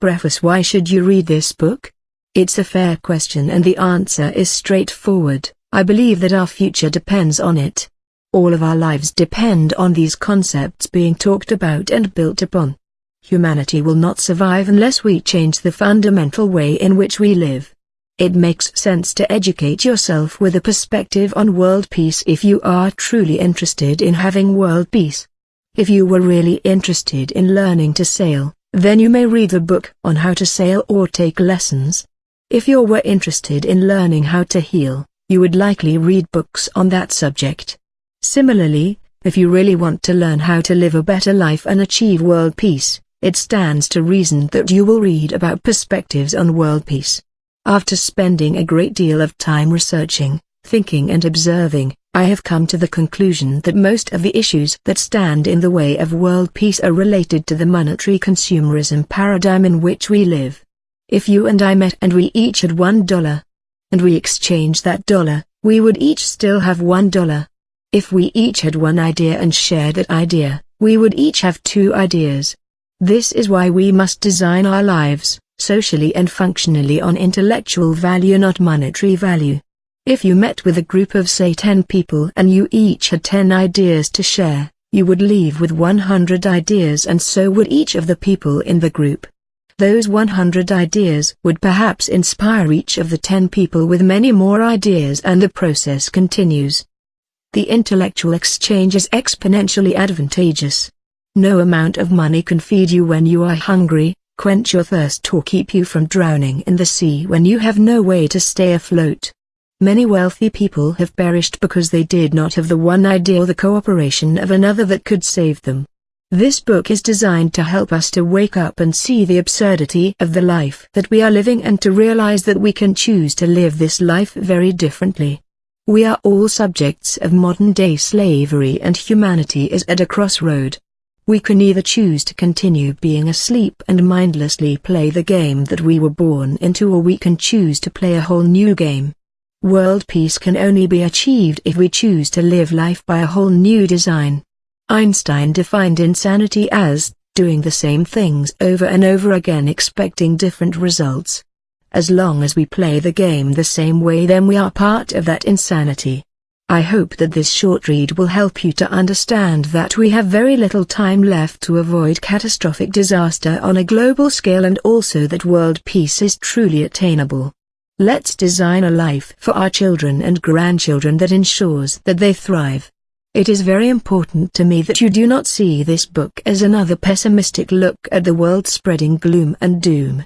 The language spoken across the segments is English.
Preface: why should you read this book? It's a fair question and the answer is straightforward. I believe that our future depends on it. All of our lives depend on these concepts being talked about and built upon. Humanity will not survive unless we change the fundamental way in which we live. It makes sense to educate yourself with a perspective on world peace if you are truly interested in having world peace. If you were really interested in learning to sail, then you may read the book on how to sail or take lessons. If you were interested in learning how to heal, you would likely read books on that subject. Similarly, if you really want to learn how to live a better life and achieve world peace, it stands to reason that you will read about perspectives on world peace. After spending a great deal of time researching, thinking and observing, I have come to the conclusion that most of the issues that stand in the way of world peace are related to the monetary consumerism paradigm in which we live. If you and I met and we each had $1, and we exchanged that dollar, we would each still have $1. If we each had one idea and shared that idea, we would each have 2 ideas. This is why we must design our lives, socially and functionally, on intellectual value, not monetary value. If you met with a group of say 10 people and you each had 10 ideas to share, you would leave with 100 ideas, and so would each of the people in the group. Those 100 ideas would perhaps inspire each of the 10 people with many more ideas, and the process continues. The intellectual exchange is exponentially advantageous. No amount of money can feed you when you are hungry, quench your thirst, or keep you from drowning in the sea when you have no way to stay afloat. Many wealthy people have perished because they did not have the one idea or the cooperation of another that could save them. This book is designed to help us to wake up and see the absurdity of the life that we are living, and to realize that we can choose to live this life very differently. We are all subjects of modern-day slavery, and humanity is at a crossroad. We can either choose to continue being asleep and mindlessly play the game that we were born into, or we can choose to play a whole new game. World peace can only be achieved if we choose to live life by a whole new design. Einstein defined insanity as doing the same things over and over again expecting different results. As long as we play the game the same way, then we are part of that insanity. I hope that this short read will help you to understand that we have very little time left to avoid catastrophic disaster on a global scale, and also that world peace is truly attainable. Let's design a life for our children and grandchildren that ensures that they thrive. It is very important to me that you do not see this book as another pessimistic look at the world spreading gloom and doom.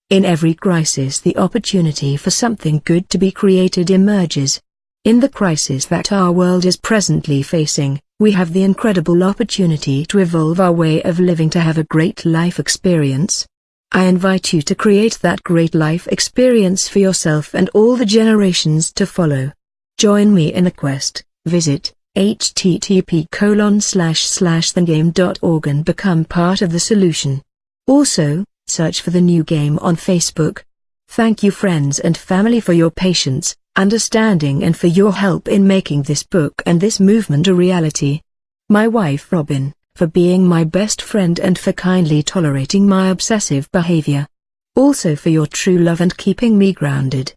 In every crisis, the opportunity for something good to be created emerges. In the crisis that our world is presently facing, we have the incredible opportunity to evolve our way of living to have a great life experience. I invite you to create that great life experience for yourself and all the generations to follow. Join me in the quest. Visit http://thegame.org and become part of the solution. Also, search for the new game on Facebook. Thank you, friends and family, for your patience, understanding, and for your help in making this book and this movement a reality. My wife Robin, for being my best friend and for kindly tolerating my obsessive behavior. Also for your true love and keeping me grounded.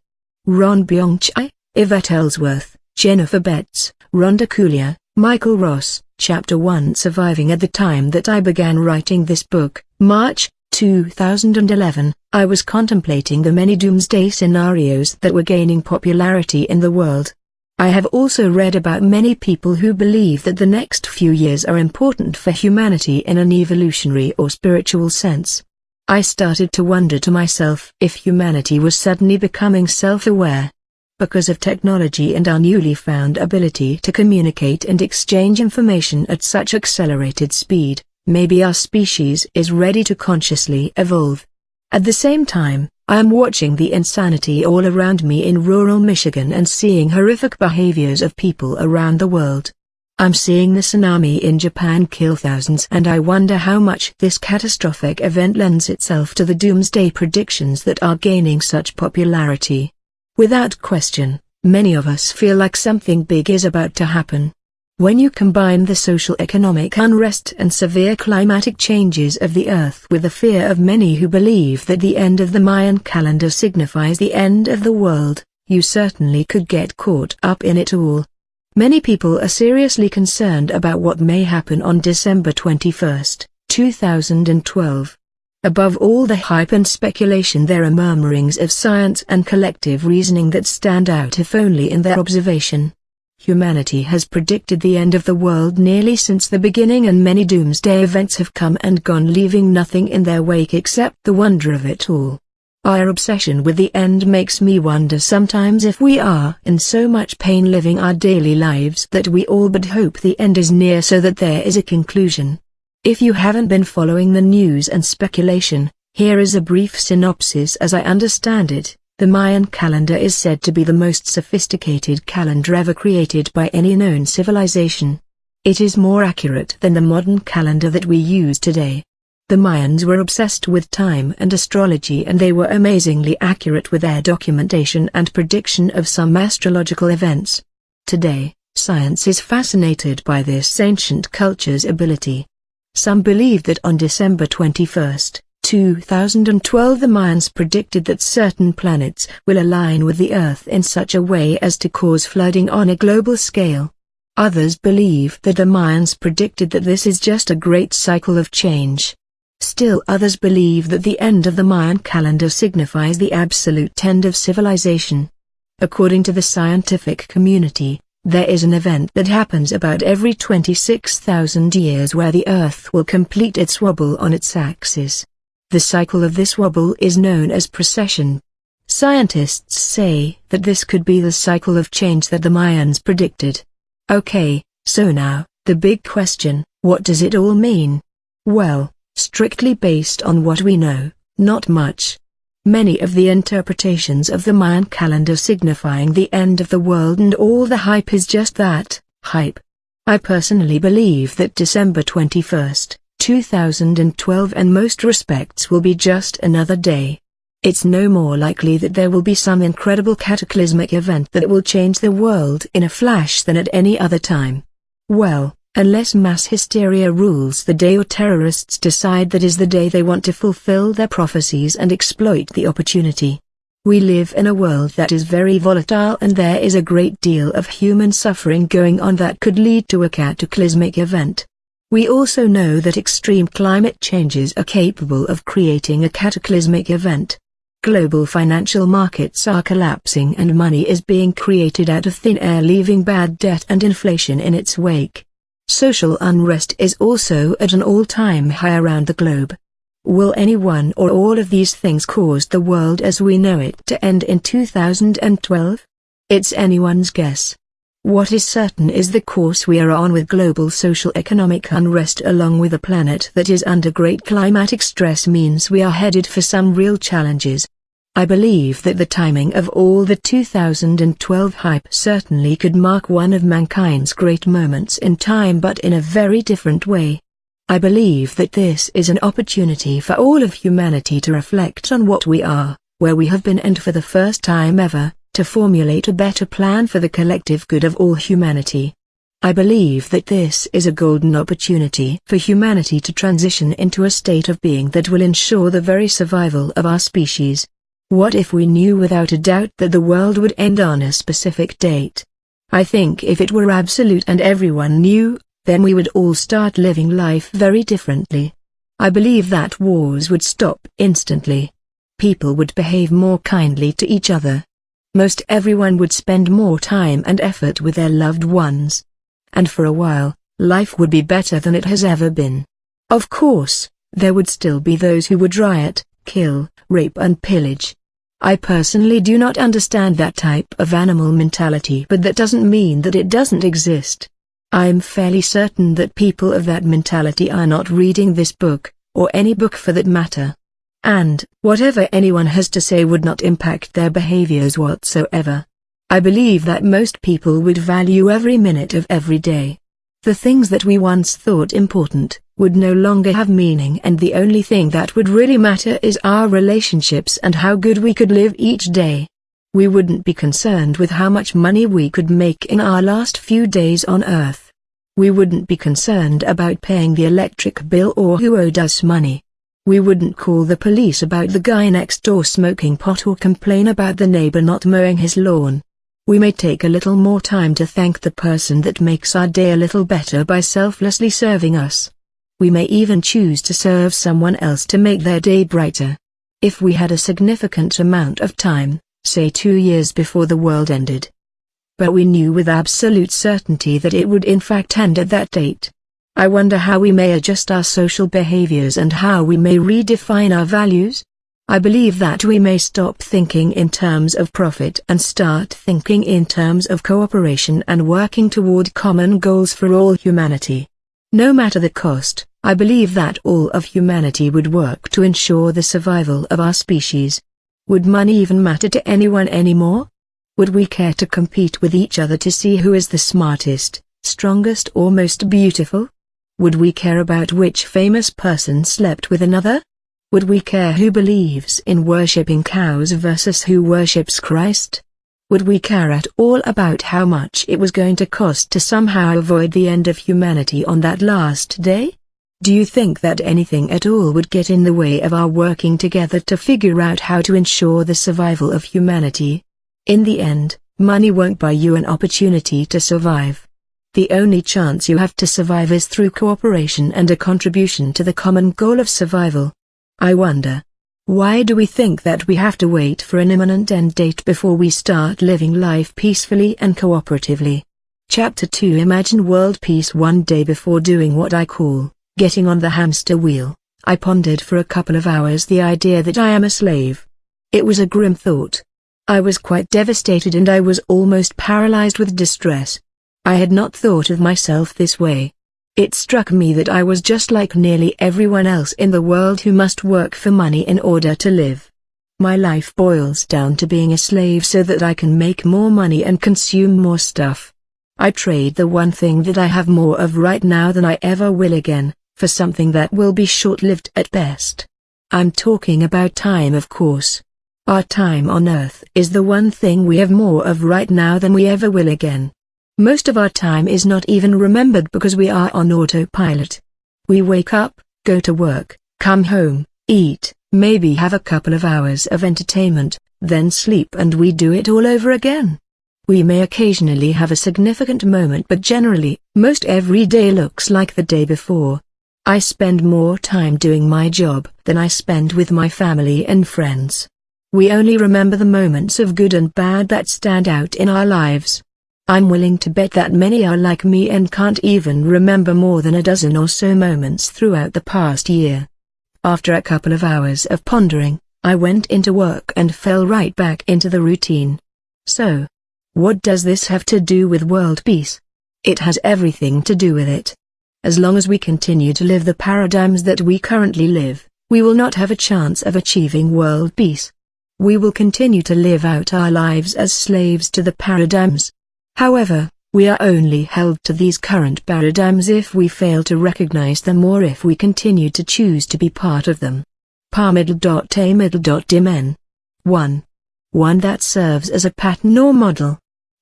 Ron Byung-chai, Yvette Ellsworth, Jennifer Betts, Rhonda Coulier, Michael Ross. Chapter 1: Surviving. At the time that I began writing this book, March 2011, I was contemplating the many doomsday scenarios that were gaining popularity in the world. I have also read about many people who believe that the next few years are important for humanity in an evolutionary or spiritual sense. I started to wonder to myself if humanity was suddenly becoming self-aware. Because of technology and our newly found ability to communicate and exchange information at such accelerated speed, maybe our species is ready to consciously evolve. At the same time, I am watching the insanity all around me in rural Michigan and seeing horrific behaviors of people around the world. I'm seeing the tsunami in Japan kill thousands, and I wonder how much this catastrophic event lends itself to the doomsday predictions that are gaining such popularity. Without question, many of us feel like something big is about to happen. When you combine the social-economic unrest and severe climatic changes of the Earth with the fear of many who believe that the end of the Mayan calendar signifies the end of the world, you certainly could get caught up in it all. Many people are seriously concerned about what may happen on December 21, 2012. Above all the hype and speculation, there are murmurings of science and collective reasoning that stand out if only in their observation. Humanity has predicted the end of the world nearly since the beginning, and many doomsday events have come and gone, leaving nothing in their wake except the wonder of it all. Our obsession with the end makes me wonder sometimes if we are in so much pain living our daily lives that we all but hope the end is near so that there is a conclusion. If you haven't been following the news and speculation, here is a brief synopsis as I understand it. The Mayan calendar is said to be the most sophisticated calendar ever created by any known civilization. It is more accurate than the modern calendar that we use today. The Mayans were obsessed with time and astrology, and they were amazingly accurate with their documentation and prediction of some astrological events. Today, science is fascinated by this ancient culture's ability. Some believe that on December 21, 2012 the Mayans predicted that certain planets will align with the Earth in such a way as to cause flooding on a global scale. Others believe that the Mayans predicted that this is just a great cycle of change. Still others believe that the end of the Mayan calendar signifies the absolute end of civilization. According to the scientific community, there is an event that happens about every 26,000 years where the Earth will complete its wobble on its axis. The cycle of this wobble is known as precession. Scientists say that this could be the cycle of change that the Mayans predicted. Okay, so now, the big question, what does it all mean? Well, strictly based on what we know, not much. Many of the interpretations of the Mayan calendar signifying the end of the world, and all the hype is just that, hype. I personally believe that December 21, 2012 in most respects will be just another day. It's no more likely that there will be some incredible cataclysmic event that will change the world in a flash than at any other time. Well, unless mass hysteria rules the day or terrorists decide that is the day they want to fulfill their prophecies and exploit the opportunity. We live in a world that is very volatile, and there is a great deal of human suffering going on that could lead to a cataclysmic event. We also know that extreme climate changes are capable of creating a cataclysmic event. Global financial markets are collapsing and money is being created out of thin air, leaving bad debt and inflation in its wake. Social unrest is also at an all-time high around the globe. Will any one or all of these things cause the world as we know it to end in 2012? It's anyone's guess. What is certain is the course we are on with global social-economic unrest along with a planet that is under great climatic stress means we are headed for some real challenges. I believe that the timing of all the 2012 hype certainly could mark one of mankind's great moments in time, but in a very different way. I believe that this is an opportunity for all of humanity to reflect on what we are, where we have been, and for the first time ever, to formulate a better plan for the collective good of all humanity. I believe that this is a golden opportunity for humanity to transition into a state of being that will ensure the very survival of our species. What if we knew without a doubt that the world would end on a specific date? I think if it were absolute and everyone knew, then we would all start living life very differently. I believe that wars would stop instantly. People would behave more kindly to each other. Most everyone would spend more time and effort with their loved ones. And for a while, life would be better than it has ever been. Of course, there would still be those who would riot, kill, rape and pillage. I personally do not understand that type of animal mentality, but that doesn't mean that it doesn't exist. I am fairly certain that people of that mentality are not reading this book, or any book for that matter. And whatever anyone has to say would not impact their behaviors whatsoever. I believe that most people would value every minute of every day. The things that we once thought important would no longer have meaning, and the only thing that would really matter is our relationships and how good we could live each day. We wouldn't be concerned with how much money we could make in our last few days on Earth. We wouldn't be concerned about paying the electric bill or who owed us money. We wouldn't call the police about the guy next door smoking pot or complain about the neighbor not mowing his lawn. We may take a little more time to thank the person that makes our day a little better by selflessly serving us. We may even choose to serve someone else to make their day brighter. If we had a significant amount of time, say 2 years before the world ended, but we knew with absolute certainty that it would in fact end at that date, I wonder how we may adjust our social behaviors and how we may redefine our values? I believe that we may stop thinking in terms of profit and start thinking in terms of cooperation and working toward common goals for all humanity. No matter the cost, I believe that all of humanity would work to ensure the survival of our species. Would money even matter to anyone anymore? Would we care to compete with each other to see who is the smartest, strongest or most beautiful? Would we care about which famous person slept with another? Would we care who believes in worshipping cows versus who worships Christ? Would we care at all about how much it was going to cost to somehow avoid the end of humanity on that last day? Do you think that anything at all would get in the way of our working together to figure out how to ensure the survival of humanity? In the end, money won't buy you an opportunity to survive. The only chance you have to survive is through cooperation and a contribution to the common goal of survival. I wonder, why do we think that we have to wait for an imminent end date before we start living life peacefully and cooperatively? Chapter 2. Imagine world peace. One day before doing what I call getting on the hamster wheel, I pondered for a couple of hours the idea that I am a slave. It was a grim thought. I was quite devastated and I was almost paralyzed with distress. I had not thought of myself this way. It struck me that I was just like nearly everyone else in the world who must work for money in order to live. My life boils down to being a slave so that I can make more money and consume more stuff. I trade the one thing that I have more of right now than I ever will again, for something that will be short-lived at best. I'm talking about time, of course. Our time on Earth is the one thing we have more of right now than we ever will again. Most of our time is not even remembered because we are on autopilot. We wake up, go to work, come home, eat, maybe have a couple of hours of entertainment, then sleep, and we do it all over again. We may occasionally have a significant moment, but generally, most every day looks like the day before. I spend more time doing my job than I spend with my family and friends. We only remember the moments of good and bad that stand out in our lives. I'm willing to bet that many are like me and can't even remember more than a dozen or so moments throughout the past year. After a couple of hours of pondering, I went into work and fell right back into the routine. So, what does this have to do with world peace? It has everything to do with it. As long as we continue to live the paradigms that we currently live, we will not have a chance of achieving world peace. We will continue to live out our lives as slaves to the paradigms. However, we are only held to these current paradigms if we fail to recognize them or if we continue to choose to be part of them. Par-middle.a-middle.dmn 1. One that serves as a pattern or model.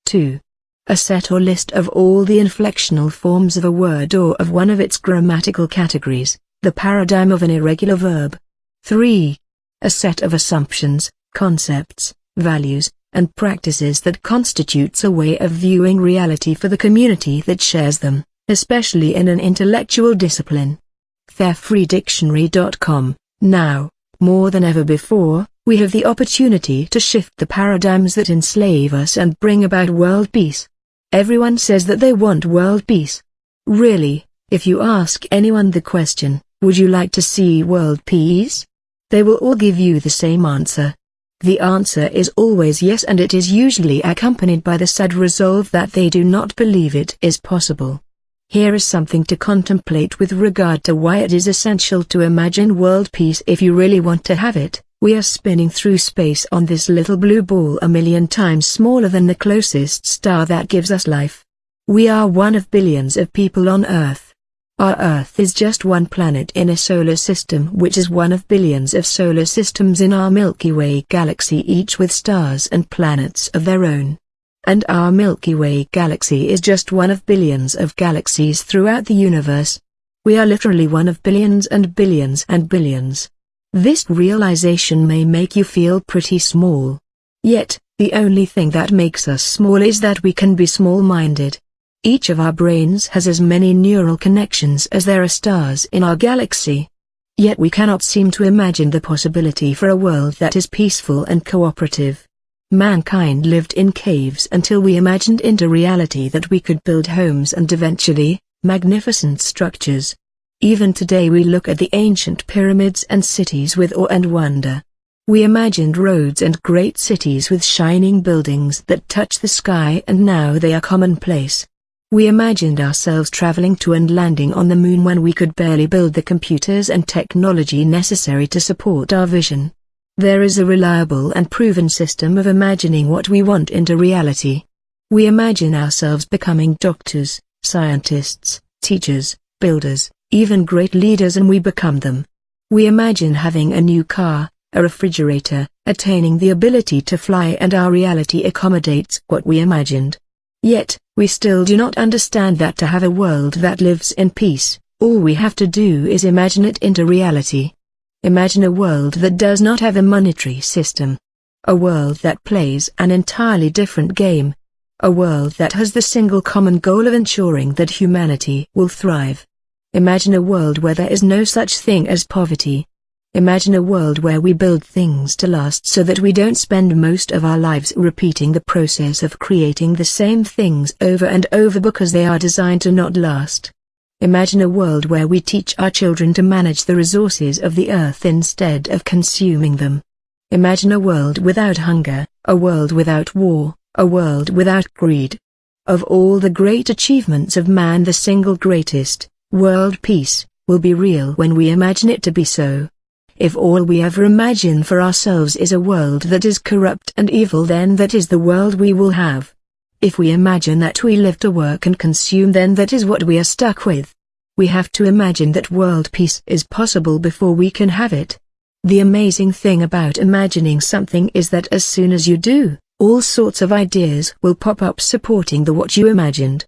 2. A set or list of all the inflectional forms of a word or of one of its grammatical categories, the paradigm of an irregular verb. 3. A set of assumptions, concepts, values, and practices that constitutes a way of viewing reality for the community that shares them, especially in an intellectual discipline. TheFreeDictionary.com. Now, more than ever before, we have the opportunity to shift the paradigms that enslave us and bring about world peace. Everyone says that they want world peace. Really, if you ask anyone the question, would you like to see world peace? They will all give you the same answer. The answer is always yes, and it is usually accompanied by the sad resolve that they do not believe it is possible. Here is something to contemplate with regard to why it is essential to imagine world peace if you really want to have it. We are spinning through space on this little blue ball 1,000,000 times smaller than the closest star that gives us life. We are one of billions of people on Earth. Our Earth is just one planet in a solar system which is one of billions of solar systems in our Milky Way galaxy, each with stars and planets of their own. And our Milky Way galaxy is just one of billions of galaxies throughout the universe. We are literally one of billions and billions and billions. This realization may make you feel pretty small. Yet, the only thing that makes us small is that we can be small-minded. Each of our brains has as many neural connections as there are stars in our galaxy. Yet we cannot seem to imagine the possibility for a world that is peaceful and cooperative. Mankind lived in caves until we imagined into reality that we could build homes and eventually, magnificent structures. Even today we look at the ancient pyramids and cities with awe and wonder. We imagined roads and great cities with shining buildings that touch the sky, and now they are commonplace. We imagined ourselves traveling to and landing on the moon when we could barely build the computers and technology necessary to support our vision. There is a reliable and proven system of imagining what we want into reality. We imagine ourselves becoming doctors, scientists, teachers, builders, even great leaders, and we become them. We imagine having a new car, a refrigerator, attaining the ability to fly, and our reality accommodates what we imagined. Yet, we still do not understand that to have a world that lives in peace, all we have to do is imagine it into reality. Imagine a world that does not have a monetary system. A world that plays an entirely different game. A world that has the single common goal of ensuring that humanity will thrive. Imagine a world where there is no such thing as poverty. Imagine a world where we build things to last so that we don't spend most of our lives repeating the process of creating the same things over and over because they are designed to not last. Imagine a world where we teach our children to manage the resources of the earth instead of consuming them. Imagine a world without hunger, a world without war, a world without greed. Of all the great achievements of man, the single greatest, world peace, will be real when we imagine it to be so. If all we ever imagine for ourselves is a world that is corrupt and evil, then that is the world we will have. If we imagine that we live to work and consume, then that is what we are stuck with. We have to imagine that world peace is possible before we can have it. The amazing thing about imagining something is that as soon as you do, all sorts of ideas will pop up supporting what you imagined.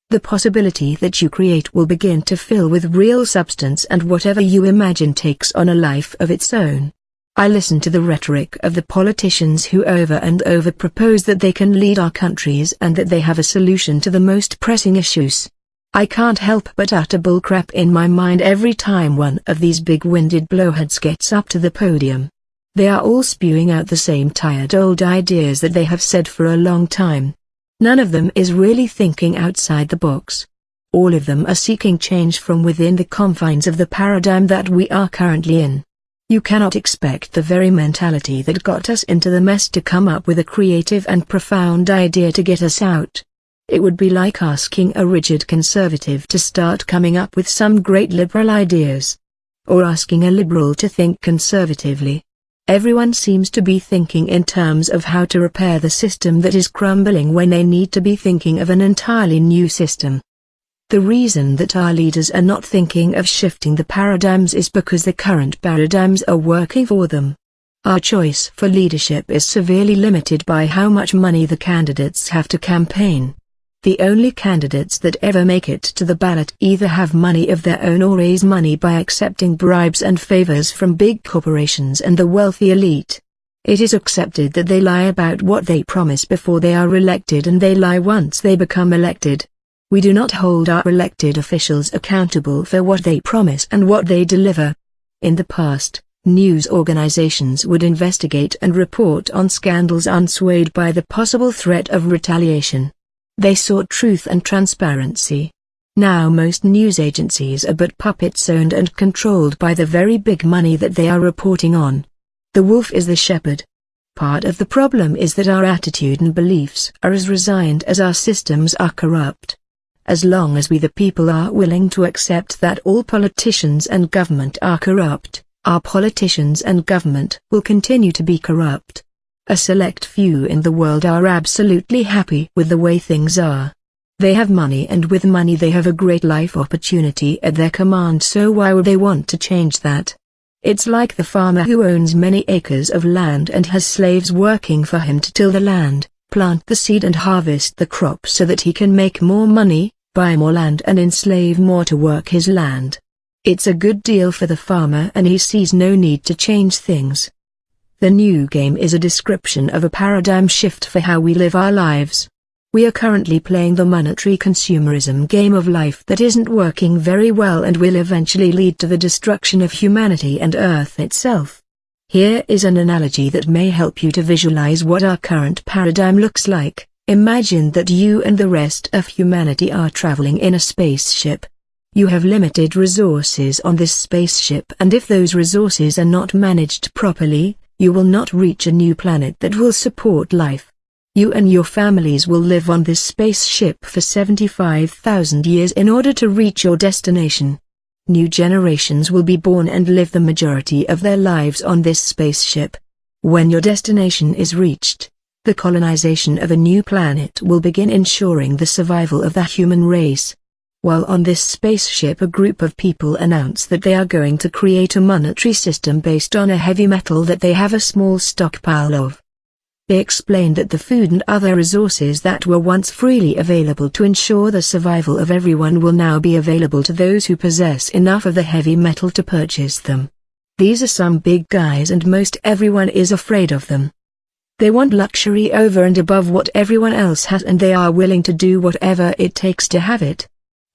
The possibility that you create will begin to fill with real substance, and whatever you imagine takes on a life of its own. I listen to the rhetoric of the politicians who over and over propose that they can lead our countries and that they have a solution to the most pressing issues. I can't help but utter bullcrap in my mind every time one of these big-winded blowheads gets up to the podium. They are all spewing out the same tired old ideas that they have said for a long time. None of them is really thinking outside the box. All of them are seeking change from within the confines of the paradigm that we are currently in. You cannot expect the very mentality that got us into the mess to come up with a creative and profound idea to get us out. It would be like asking a rigid conservative to start coming up with some great liberal ideas. Or asking a liberal to think conservatively. Everyone seems to be thinking in terms of how to repair the system that is crumbling when they need to be thinking of an entirely new system. The reason that our leaders are not thinking of shifting the paradigms is because the current paradigms are working for them. Our choice for leadership is severely limited by how much money the candidates have to campaign. The only candidates that ever make it to the ballot either have money of their own or raise money by accepting bribes and favors from big corporations and the wealthy elite. It is accepted that they lie about what they promise before they are elected, and they lie once they become elected. We do not hold our elected officials accountable for what they promise and what they deliver. In the past, news organizations would investigate and report on scandals unswayed by the possible threat of retaliation. They sought truth and transparency. Now most news agencies are but puppets owned and controlled by the very big money that they are reporting on. The wolf is the shepherd. Part of the problem is that our attitude and beliefs are as resigned as our systems are corrupt. As long as we the people are willing to accept that all politicians and government are corrupt, our politicians and government will continue to be corrupt. A select few in the world are absolutely happy with the way things are. They have money, and with money they have a great life opportunity at their command, so why would they want to change that? It's like the farmer who owns many acres of land and has slaves working for him to till the land, plant the seed and harvest the crop so that he can make more money, buy more land and enslave more to work his land. It's a good deal for the farmer and he sees no need to change things. The new game is a description of a paradigm shift for how we live our lives. We are currently playing the monetary consumerism game of life that isn't working very well and will eventually lead to the destruction of humanity and Earth itself. Here is an analogy that may help you to visualize what our current paradigm looks like. Imagine that you and the rest of humanity are traveling in a spaceship. You have limited resources on this spaceship, and if those resources are not managed properly, you will not reach a new planet that will support life. You and your families will live on this spaceship for 75,000 years in order to reach your destination. New generations will be born and live the majority of their lives on this spaceship. When your destination is reached, the colonization of a new planet will begin, ensuring the survival of the human race. While on this spaceship, a group of people announce that they are going to create a monetary system based on a heavy metal that they have a small stockpile of. They explain that the food and other resources that were once freely available to ensure the survival of everyone will now be available to those who possess enough of the heavy metal to purchase them. These are some big guys and most everyone is afraid of them. They want luxury over and above what everyone else has, and they are willing to do whatever it takes to have it.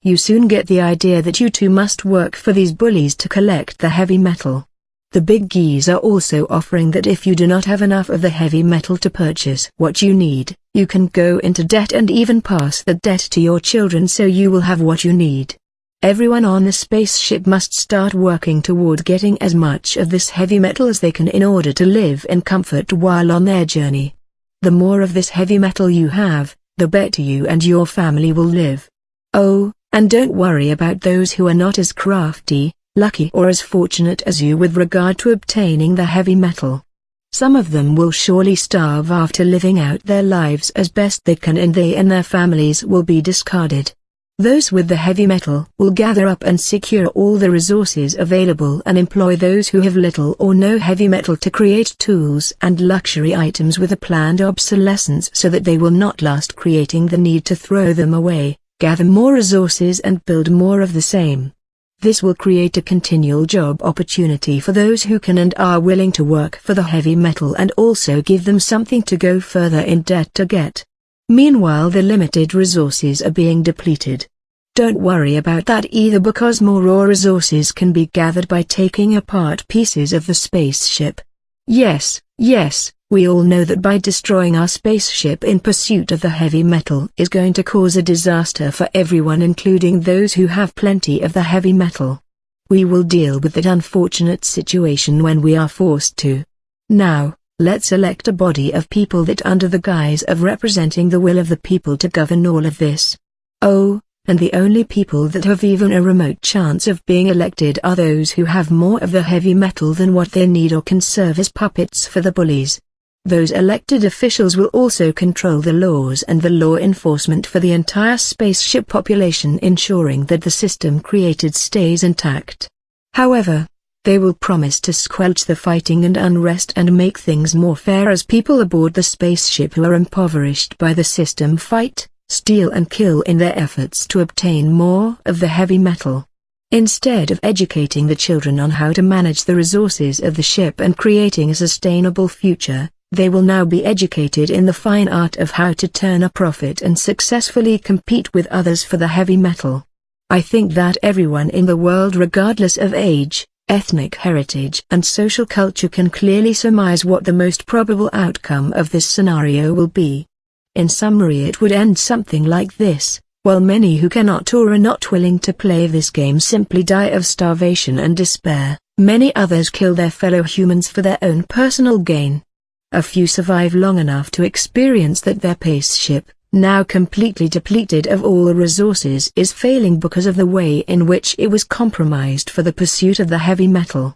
You soon get the idea that you too must work for these bullies to collect the heavy metal. The big guys are also offering that if you do not have enough of the heavy metal to purchase what you need, you can go into debt and even pass the debt to your children so you will have what you need. Everyone on the spaceship must start working toward getting as much of this heavy metal as they can in order to live in comfort while on their journey. The more of this heavy metal you have, the better you and your family will live. Oh, and don't worry about those who are not as crafty, lucky or as fortunate as you with regard to obtaining the heavy metal. Some of them will surely starve after living out their lives as best they can, and they and their families will be discarded. Those with the heavy metal will gather up and secure all the resources available and employ those who have little or no heavy metal to create tools and luxury items with a planned obsolescence so that they will not last, creating the need to throw them away, gather more resources and build more of the same. This will create a continual job opportunity for those who can and are willing to work for the heavy metal, and also give them something to go further in debt to get. Meanwhile, the limited resources are being depleted. Don't worry about that either, because more raw resources can be gathered by taking apart pieces of the spaceship. Yes, we all know that by destroying our spaceship in pursuit of the heavy metal is going to cause a disaster for everyone, including those who have plenty of the heavy metal. We will deal with that unfortunate situation when we are forced to. Now, let's elect a body of people that, under the guise of representing the will of the people, to govern all of this. Oh, and the only people that have even a remote chance of being elected are those who have more of the heavy metal than what they need or can serve as puppets for the bullies. Those elected officials will also control the laws and the law enforcement for the entire spaceship population, ensuring that the system created stays intact. However, they will promise to squelch the fighting and unrest and make things more fair as people aboard the spaceship who are impoverished by the system fight, steal and kill in their efforts to obtain more of the heavy metal. Instead of educating the children on how to manage the resources of the ship and creating a sustainable future, they will now be educated in the fine art of how to turn a profit and successfully compete with others for the heavy metal. I think that everyone in the world, regardless of age, ethnic heritage and social culture, can clearly surmise what the most probable outcome of this scenario will be. In summary, it would end something like this: while many who cannot or are not willing to play this game simply die of starvation and despair, many others kill their fellow humans for their own personal gain. A few survive long enough to experience that their spaceship, now completely depleted of all resources, is failing because of the way in which it was compromised for the pursuit of the heavy metal.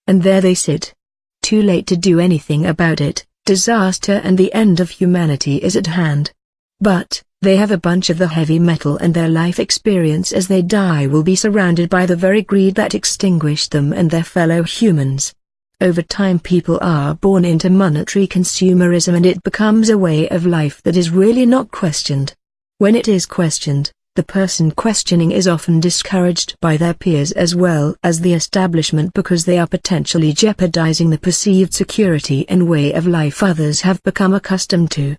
And there they sit. Too late to do anything about it. Disaster and the end of humanity is at hand. But they have a bunch of the heavy metal, and their life experience as they die will be surrounded by the very greed that extinguished them and their fellow humans. Over time people are born into monetary consumerism and it becomes a way of life that is really not questioned. When it is questioned, the person questioning is often discouraged by their peers as well as the establishment because they are potentially jeopardizing the perceived security and way of life others have become accustomed to.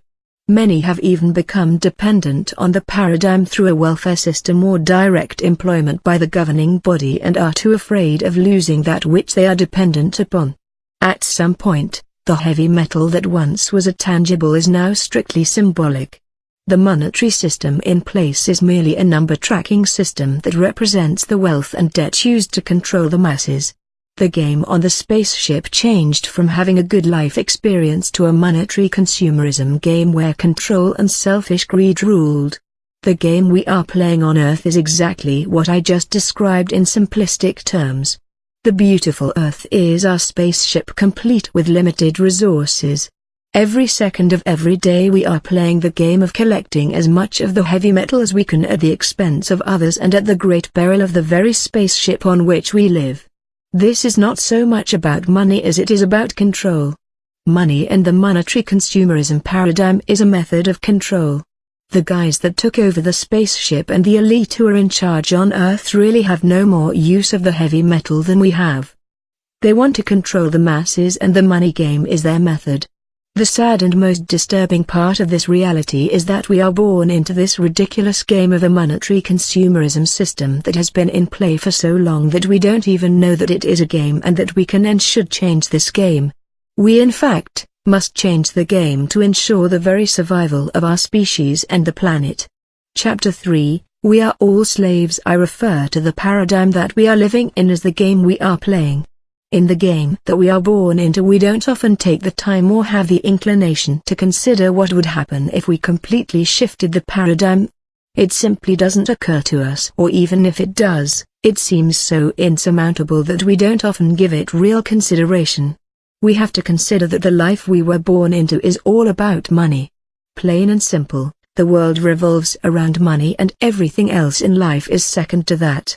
Many have even become dependent on the paradigm through a welfare system or direct employment by the governing body and are too afraid of losing that which they are dependent upon. At some point, the heavy metal that once was a tangible is now strictly symbolic. The monetary system in place is merely a number tracking system that represents the wealth and debt used to control the masses. The game on the spaceship changed from having a good life experience to a monetary consumerism game where control and selfish greed ruled. The game we are playing on Earth is exactly what I just described in simplistic terms. The beautiful Earth is our spaceship complete with limited resources. Every second of every day we are playing the game of collecting as much of the heavy metal as we can at the expense of others and at the great peril of the very spaceship on which we live. This is not so much about money as it is about control. Money and the monetary consumerism paradigm is a method of control. The guys that took over the spaceship and the elite who are in charge on Earth really have no more use of the heavy metal than we have. They want to control the masses and the money game is their method. The sad and most disturbing part of this reality is that we are born into this ridiculous game of a monetary consumerism system that has been in play for so long that we don't even know that it is a game and that we can and should change this game. We in fact, must change the game to ensure the very survival of our species and the planet. Chapter 3, We Are All Slaves. I refer to the paradigm that we are living in as the game we are playing. In the game that we are born into we don't often take the time or have the inclination to consider what would happen if we completely shifted the paradigm. It simply doesn't occur to us, or even if it does, it seems so insurmountable that we don't often give it real consideration. We have to consider that the life we were born into is all about money. Plain and simple, the world revolves around money and everything else in life is second to that.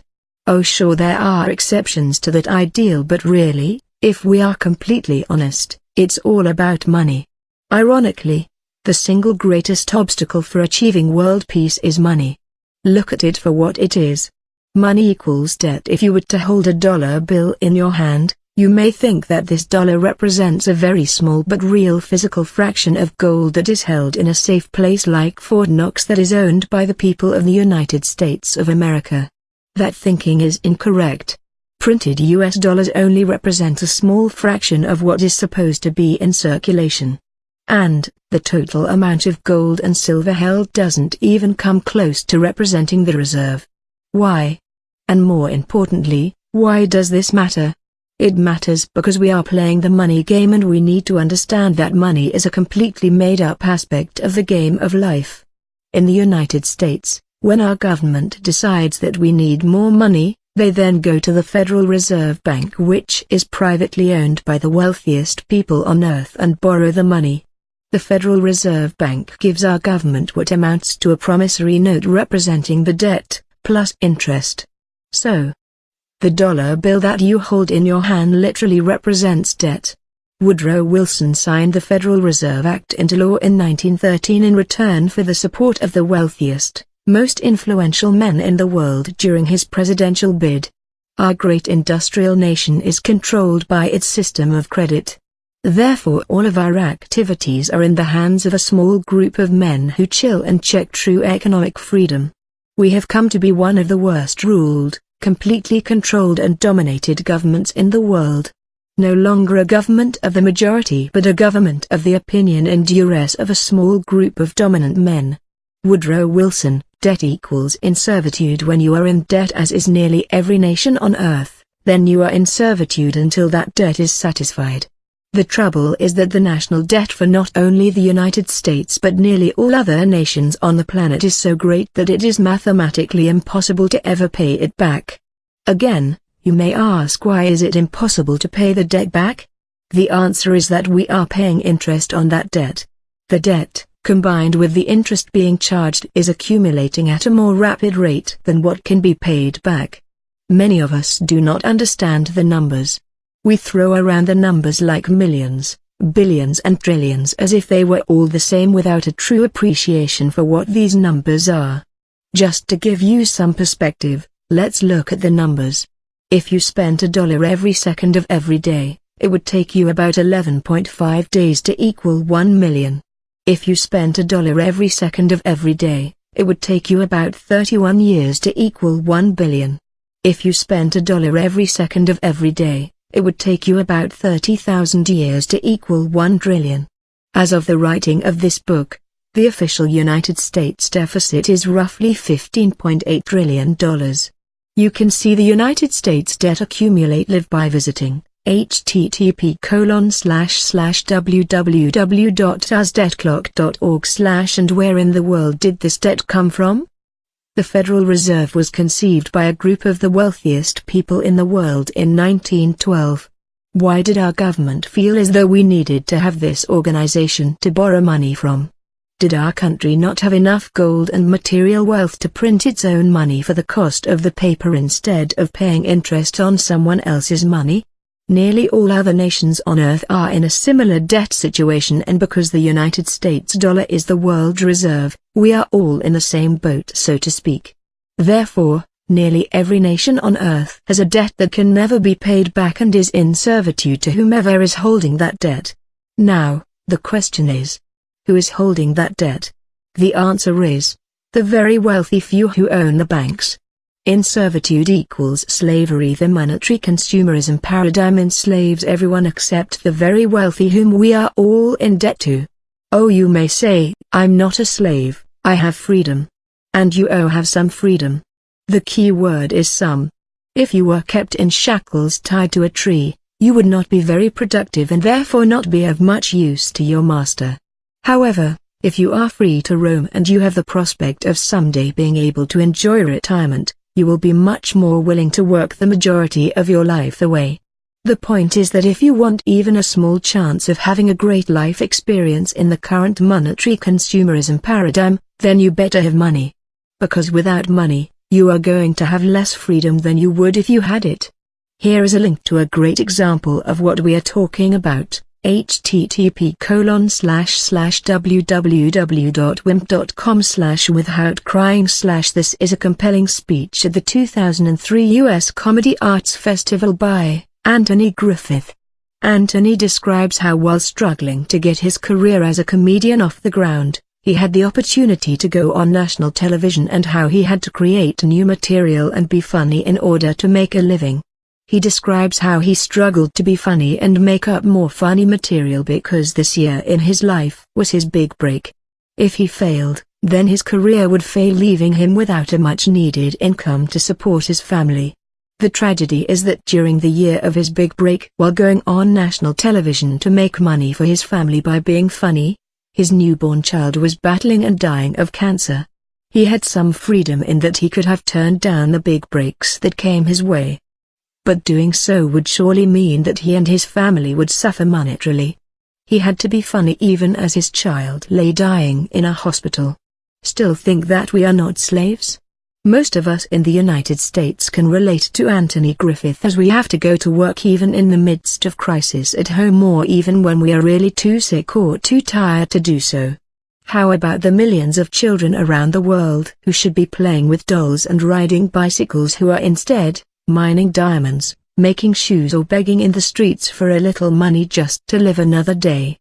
Oh sure, there are exceptions to that ideal, but really, if we are completely honest, it's all about money. Ironically, the single greatest obstacle for achieving world peace is money. Look at it for what it is. Money equals debt. If you were to hold a dollar bill in your hand, you may think that this dollar represents a very small but real physical fraction of gold that is held in a safe place like Fort Knox that is owned by the people of the United States of America. That thinking is incorrect. Printed US dollars only represent a small fraction of what is supposed to be in circulation. And, the total amount of gold and silver held doesn't even come close to representing the reserve. Why? And more importantly, why does this matter? It matters because we are playing the money game and we need to understand that money is a completely made-up aspect of the game of life. In the United States, when our government decides that we need more money, they then go to the Federal Reserve Bank, which is privately owned by the wealthiest people on Earth, and borrow the money. The Federal Reserve Bank gives our government what amounts to a promissory note representing the debt, plus interest. So, the dollar bill that you hold in your hand literally represents debt. Woodrow Wilson signed the Federal Reserve Act into law in 1913 in return for the support of the wealthiest, most influential men in the world during his presidential bid. Our great industrial nation is controlled by its system of credit. Therefore all of our activities are in the hands of a small group of men who chill and check true economic freedom. We have come to be one of the worst ruled, completely controlled and dominated governments in the world. No longer a government of the majority but a government of the opinion and duress of a small group of dominant men. Woodrow Wilson, debt equals in servitude. When you are in debt, as is nearly every nation on earth, then you are in servitude until that debt is satisfied. The trouble is that the national debt for not only the United States but nearly all other nations on the planet is so great that it is mathematically impossible to ever pay it back. Again, you may ask, why is it impossible to pay the debt back? The answer is that we are paying interest on that debt. The debt, combined with the interest being charged, is accumulating at a more rapid rate than what can be paid back. Many of us do not understand the numbers. We throw around the numbers like millions, billions and trillions as if they were all the same without a true appreciation for what these numbers are. Just to give you some perspective, let's look at the numbers. If you spent $1 every second of every day, it would take you about 11.5 days to equal 1 million. If you spent $1 every second of every day, it would take you about 31 years to equal 1 billion. If you spent $1 every second of every day, it would take you about 30,000 years to equal 1 trillion. As of the writing of this book, the official United States deficit is roughly $15.8 trillion. You can see the United States debt accumulate live by visiting http://www.usdebtclock.org/ and where in the world did this debt come from? The Federal Reserve was conceived by a group of the wealthiest people in the world in 1912. Why did our government feel as though we needed to have this organization to borrow money from? Did our country not have enough gold and material wealth to print its own money for the cost of the paper instead of paying interest on someone else's money? Nearly all other nations on Earth are in a similar debt situation, and because the United States dollar is the world reserve, we are all in the same boat, so to speak. Therefore, nearly every nation on Earth has a debt that can never be paid back and is in servitude to whomever is holding that debt. Now, the question is, who is holding that debt? The answer is, the very wealthy few who own the banks. In servitude equals slavery. The monetary consumerism paradigm enslaves everyone except the very wealthy whom we are all in debt to. Oh, you may say, I'm not a slave, I have freedom. And you have some freedom. The key word is some. If you were kept in shackles tied to a tree, you would not be very productive and therefore not be of much use to your master. However, if you are free to roam and you have the prospect of someday being able to enjoy retirement, you will be much more willing to work the majority of your life away. The point is that if you want even a small chance of having a great life experience in the current monetary consumerism paradigm, then you better have money. Because without money, you are going to have less freedom than you would if you had it. Here is a link to a great example of what we are talking about. http://www.wimp.com/withoutcrying/ This is a compelling speech at the 2003 U.S. Comedy Arts Festival by Anthony Griffith. Anthony describes how while struggling to get his career as a comedian off the ground, he had the opportunity to go on national television and how he had to create new material and be funny in order to make a living. He describes how he struggled to be funny and make up more funny material because this year in his life was his big break. If he failed, then his career would fail, leaving him without a much-needed income to support his family. The tragedy is that during the year of his big break, while going on national television to make money for his family by being funny, his newborn child was battling and dying of cancer. He had some freedom in that he could have turned down the big breaks that came his way. But doing so would surely mean that he and his family would suffer monetarily. He had to be funny even as his child lay dying in a hospital. Still think that we are not slaves? Most of us in the United States can relate to Anthony Griffith, as we have to go to work even in the midst of crisis at home, or even when we are really too sick or too tired to do so. How about the millions of children around the world who should be playing with dolls and riding bicycles, who are instead mining diamonds, making shoes, or begging in the streets for a little money just to live another day?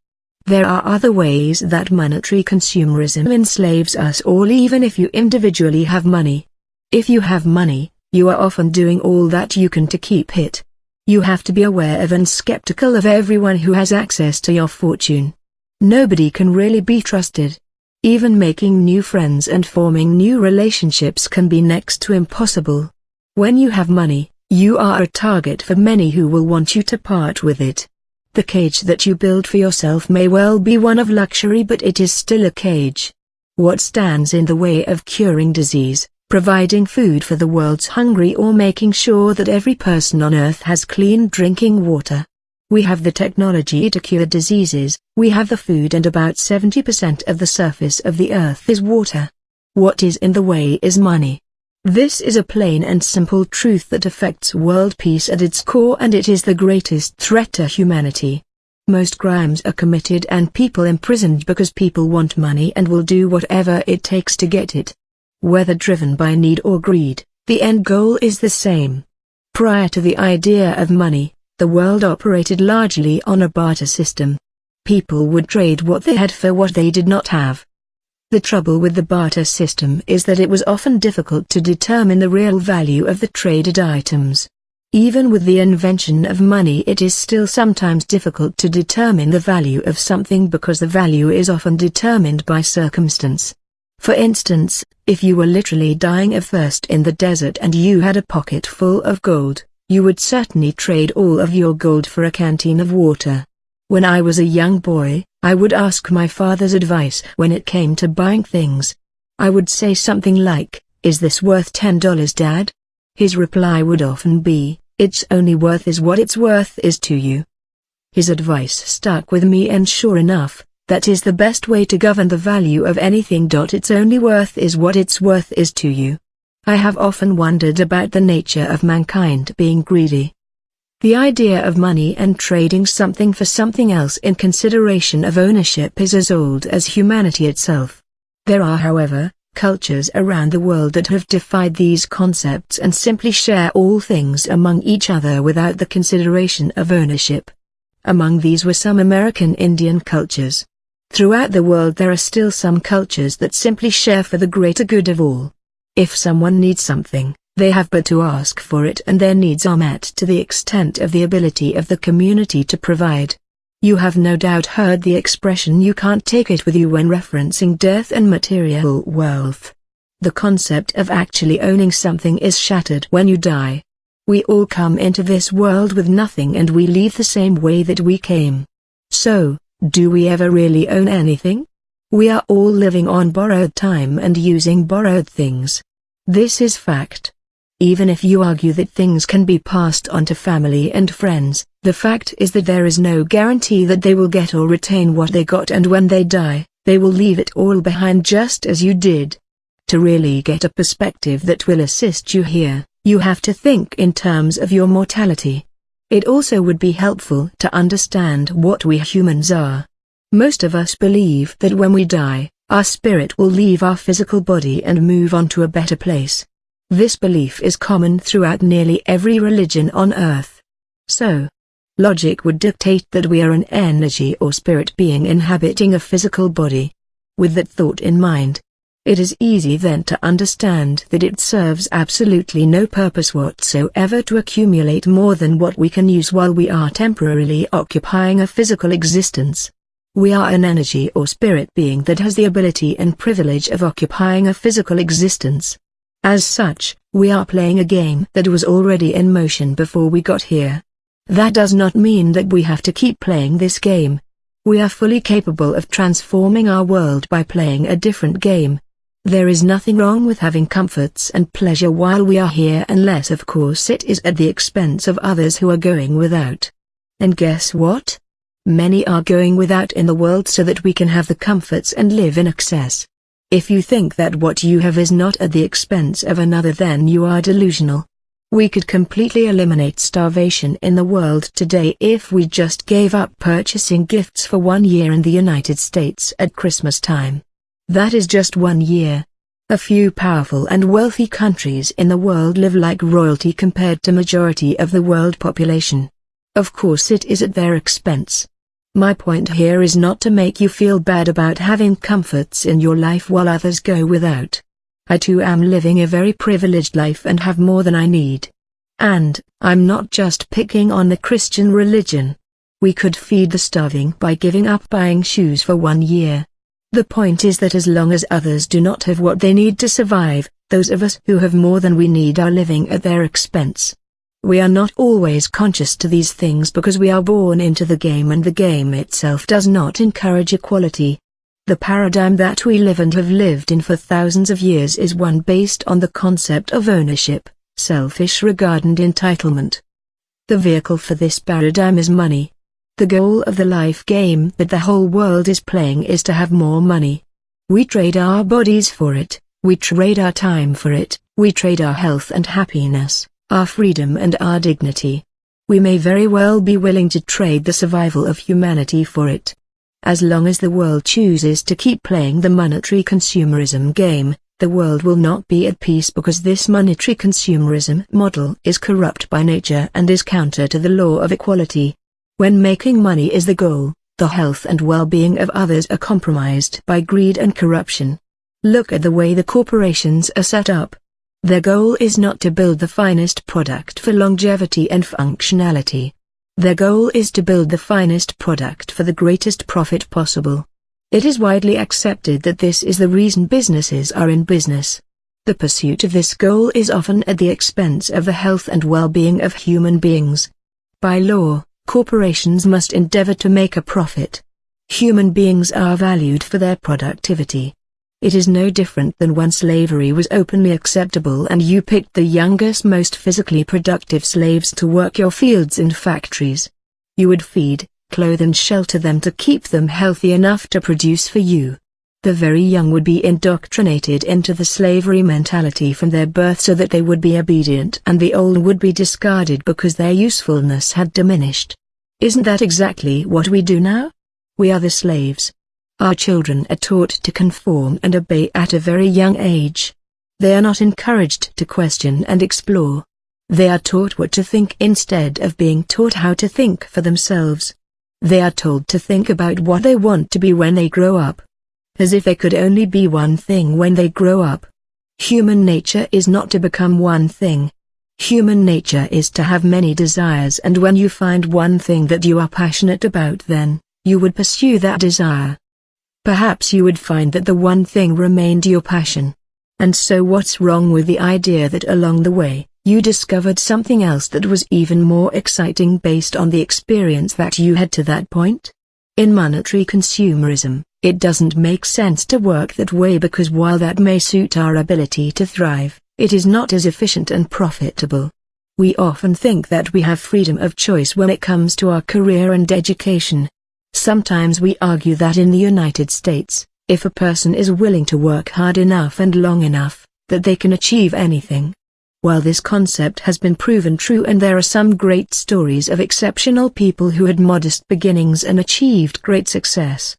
There are other ways that monetary consumerism enslaves us all, even if you individually have money. If you have money, you are often doing all that you can to keep it. You have to be aware of and skeptical of everyone who has access to your fortune. Nobody can really be trusted. Even making new friends and forming new relationships can be next to impossible. When you have money, you are a target for many who will want you to part with it. The cage that you build for yourself may well be one of luxury, but it is still a cage. What stands in the way of curing disease, providing food for the world's hungry, or making sure that every person on Earth has clean drinking water? We have the technology to cure diseases, we have the food, and about 70% of the surface of the Earth is water. What is in the way is money. This is a plain and simple truth that affects world peace at its core, and it is the greatest threat to humanity. Most crimes are committed and people imprisoned because people want money and will do whatever it takes to get it. Whether driven by need or greed, the end goal is the same. Prior to the idea of money, the world operated largely on a barter system. People would trade what they had for what they did not have. The trouble with the barter system is that it was often difficult to determine the real value of the traded items. Even with the invention of money, it is still sometimes difficult to determine the value of something because the value is often determined by circumstance. For instance, if you were literally dying of thirst in the desert and you had a pocket full of gold, you would certainly trade all of your gold for a canteen of water. When I was a young boy, I would ask my father's advice when it came to buying things. I would say something like, "Is this worth $10, Dad?" His reply would often be, "It's only worth is what its worth is to you." His advice stuck with me, and sure enough, that is the best way to govern the value of anything. Its only worth is what its worth is to you. I have often wondered about the nature of mankind being greedy. The idea of money and trading something for something else in consideration of ownership is as old as humanity itself. There are, however, cultures around the world that have defied these concepts and simply share all things among each other without the consideration of ownership. Among these were some American Indian cultures. Throughout the world there are still some cultures that simply share for the greater good of all. If someone needs something, they have but to ask for it and their needs are met to the extent of the ability of the community to provide. You have no doubt heard the expression "you can't take it with you" when referencing death and material wealth. The concept of actually owning something is shattered when you die. We all come into this world with nothing and we leave the same way that we came. So, do we ever really own anything? We are all living on borrowed time and using borrowed things. This is fact. Even if you argue that things can be passed on to family and friends, the fact is that there is no guarantee that they will get or retain what they got, and when they die, they will leave it all behind just as you did. To really get a perspective that will assist you here, you have to think in terms of your mortality. It also would be helpful to understand what we humans are. Most of us believe that when we die, our spirit will leave our physical body and move on to a better place. This belief is common throughout nearly every religion on earth. So, logic would dictate that we are an energy or spirit being inhabiting a physical body. With that thought in mind, it is easy then to understand that it serves absolutely no purpose whatsoever to accumulate more than what we can use while we are temporarily occupying a physical existence. We are an energy or spirit being that has the ability and privilege of occupying a physical existence. As such, we are playing a game that was already in motion before we got here. That does not mean that we have to keep playing this game. We are fully capable of transforming our world by playing a different game. There is nothing wrong with having comforts and pleasure while we are here, unless of course it is at the expense of others who are going without. And guess what? Many are going without in the world so that we can have the comforts and live in excess. If you think that what you have is not at the expense of another, then you are delusional. We could completely eliminate starvation in the world today if we just gave up purchasing gifts for 1 year in the United States at Christmas time. That is just 1 year. A few powerful and wealthy countries in the world live like royalty compared to majority of the world population. Of course it is at their expense. My point here is not to make you feel bad about having comforts in your life while others go without. I too am living a very privileged life and have more than I need. And, I'm not just picking on the Christian religion. We could feed the starving by giving up buying shoes for 1 year. The point is that as long as others do not have what they need to survive, those of us who have more than we need are living at their expense. We are not always conscious to these things because we are born into the game, and the game itself does not encourage equality. The paradigm that we live and have lived in for thousands of years is one based on the concept of ownership, selfish regard and entitlement. The vehicle for this paradigm is money. The goal of the life game that the whole world is playing is to have more money. We trade our bodies for it, we trade our time for it, We trade our health and happiness, our freedom and our dignity. We may very well be willing to trade the survival of humanity for it. As long as the world chooses to keep playing the monetary consumerism game, the world will not be at peace, because this monetary consumerism model is corrupt by nature and is counter to the law of equality. When making money is the goal, the health and well-being of others are compromised by greed and corruption. Look at the way the corporations are set up. Their goal is not to build the finest product for longevity and functionality. Their goal is to build the finest product for the greatest profit possible. It is widely accepted that this is the reason businesses are in business. The pursuit of this goal is often at the expense of the health and well-being of human beings. By law, corporations must endeavor to make a profit. Human beings are valued for their productivity. It is no different than when slavery was openly acceptable and you picked the youngest, most physically productive slaves to work your fields and factories. You would feed, clothe and shelter them to keep them healthy enough to produce for you. The very young would be indoctrinated into the slavery mentality from their birth so that they would be obedient, and the old would be discarded because their usefulness had diminished. Isn't that exactly what we do now? We are the slaves. Our children are taught to conform and obey at a very young age. They are not encouraged to question and explore. They are taught what to think instead of being taught how to think for themselves. They are told to think about what they want to be when they grow up. As if they could only be one thing when they grow up. Human nature is not to become one thing. Human nature is to have many desires, and when you find one thing that you are passionate about, then you would pursue that desire. Perhaps you would find that the one thing remained your passion. And so what's wrong with the idea that along the way, you discovered something else that was even more exciting based on the experience that you had to that point? In monetary consumerism, it doesn't make sense to work that way, because while that may suit our ability to thrive, it is not as efficient and profitable. We often think that we have freedom of choice when it comes to our career and education. Sometimes we argue that in the United States, if a person is willing to work hard enough and long enough, that they can achieve anything. While this concept has been proven true, and there are some great stories of exceptional people who had modest beginnings and achieved great success.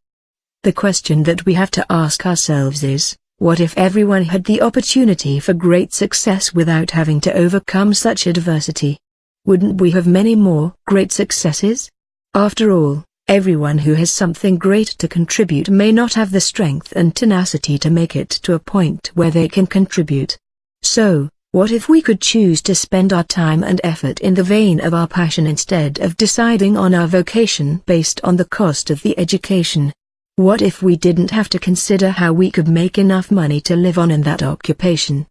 The question that we have to ask ourselves is, what if everyone had the opportunity for great success without having to overcome such adversity? Wouldn't we have many more great successes? After all, everyone who has something great to contribute may not have the strength and tenacity to make it to a point where they can contribute. So, what if we could choose to spend our time and effort in the vein of our passion instead of deciding on our vocation based on the cost of the education? What if we didn't have to consider how we could make enough money to live on in that occupation?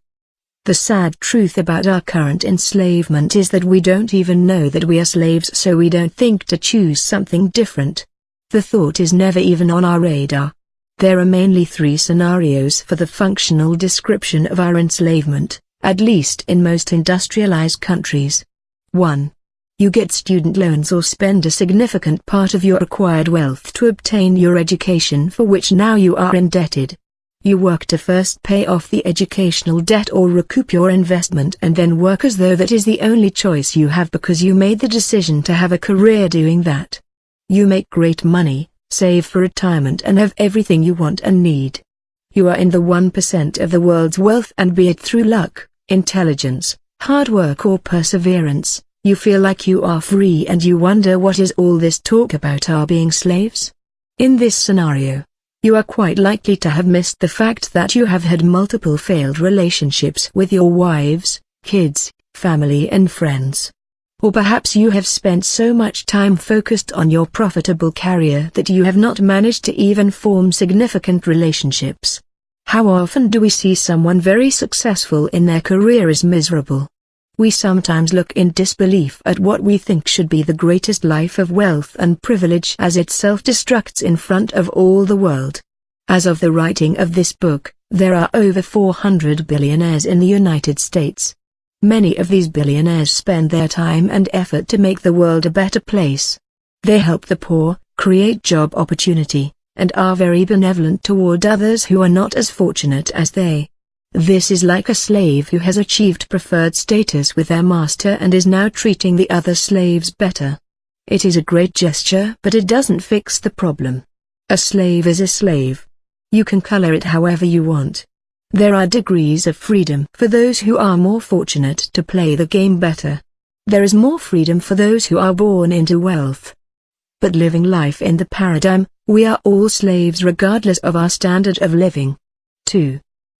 The sad truth about our current enslavement is that we don't even know that we are slaves, so we don't think to choose something different. The thought is never even on our radar. There are mainly three scenarios for the functional description of our enslavement, at least in most industrialized countries. 1. You get student loans or spend a significant part of your acquired wealth to obtain your education, for which now you are indebted. You work to first pay off the educational debt or recoup your investment, and then work as though that is the only choice you have because you made the decision to have a career doing that. You make great money, save for retirement, and have everything you want and need. You are in the 1% of the world's wealth, and be it through luck, intelligence, hard work or perseverance, you feel like you are free, and you wonder what is all this talk about our being slaves? In this scenario, you are quite likely to have missed the fact that you have had multiple failed relationships with your wives, kids, family and friends. Or perhaps you have spent so much time focused on your profitable career that you have not managed to even form significant relationships. How often do we see someone very successful in their career is miserable? We sometimes look in disbelief at what we think should be the greatest life of wealth and privilege as it self-destructs in front of all the world. As of the writing of this book, there are over 400 billionaires in the United States. Many of these billionaires spend their time and effort to make the world a better place. They help the poor, create job opportunity, and are very benevolent toward others who are not as fortunate as they. This is like a slave who has achieved preferred status with their master and is now treating the other slaves better. It is a great gesture, but it doesn't fix the problem. A slave is a slave. You can color it however you want. There are degrees of freedom for those who are more fortunate to play the game better. There is more freedom for those who are born into wealth. But living life in the paradigm, we are all slaves regardless of our standard of living. 2.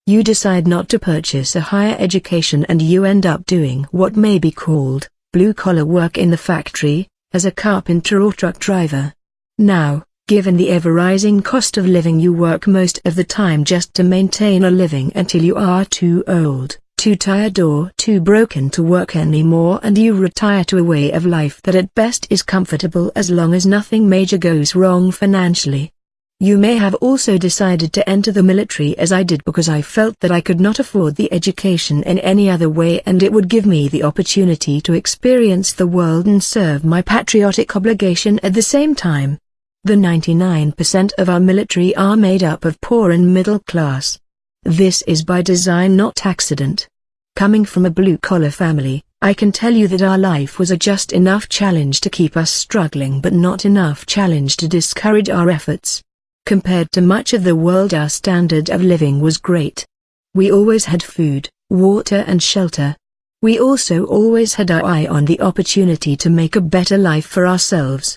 You decide not to purchase a higher education and you end up doing what may be called blue-collar work in the factory, as a carpenter or truck driver. Now, given the ever-rising cost of living, you work most of the time just to maintain a living until you are too old, too tired or too broken to work anymore, and you retire to a way of life that at best is comfortable as long as nothing major goes wrong financially. You may have also decided to enter the military as I did because I felt that I could not afford the education in any other way and it would give me the opportunity to experience the world and serve my patriotic obligation at the same time. The 99% of our military are made up of poor and middle class. This is by design, not accident. Coming from a blue-collar family, I can tell you that our life was a just enough challenge to keep us struggling but not enough challenge to discourage our efforts. Compared to much of the world, our standard of living was great. We always had food, water and shelter. We also always had our eye on the opportunity to make a better life for ourselves.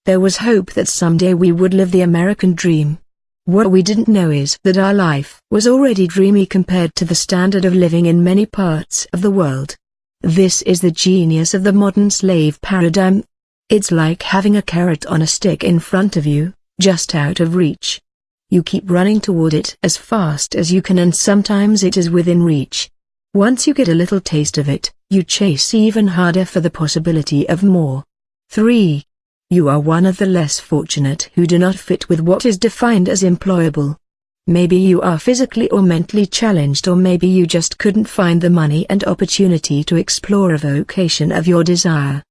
There was hope that someday we would live the American dream. What we didn't know is that our life was already dreamy compared to the standard of living in many parts of the world. This is the genius of the modern slave paradigm. It's like having a carrot on a stick in front of you, just out of reach. You keep running toward it as fast as you can and sometimes it is within reach. Once you get a little taste of it, you chase even harder for the possibility of more. 3. You are one of the less fortunate who do not fit with what is defined as employable. Maybe you are physically or mentally challenged, or maybe you just couldn't find the money and opportunity to explore a vocation of your desire.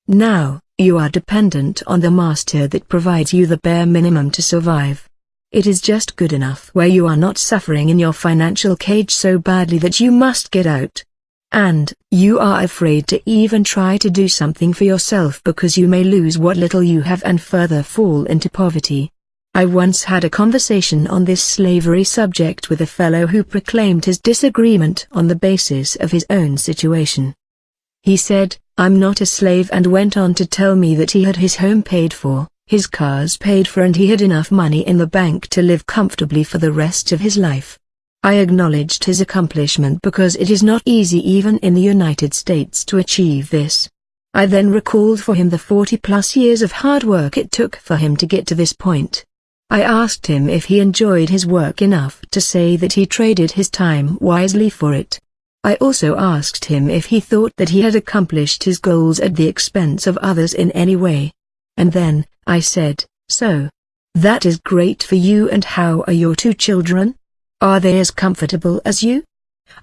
Now, you are dependent on the master that provides you the bare minimum to survive. It is just good enough where you are not suffering in your financial cage so badly that you must get out. And you are afraid to even try to do something for yourself because you may lose what little you have and further fall into poverty. I once had a conversation on this slavery subject with a fellow who proclaimed his disagreement on the basis of his own situation. He said, "I'm not a slave," and went on to tell me that he had his home paid for, his cars paid for, and he had enough money in the bank to live comfortably for the rest of his life. I acknowledged his accomplishment because it is not easy even in the United States to achieve this. I then recalled for him the 40+ years of hard work it took for him to get to this point. I asked him if he enjoyed his work enough to say that he traded his time wisely for it. I also asked him if he thought that he had accomplished his goals at the expense of others in any way. And then, I said, "So, that is great for you, and how are your 2 children? Are they as comfortable as you?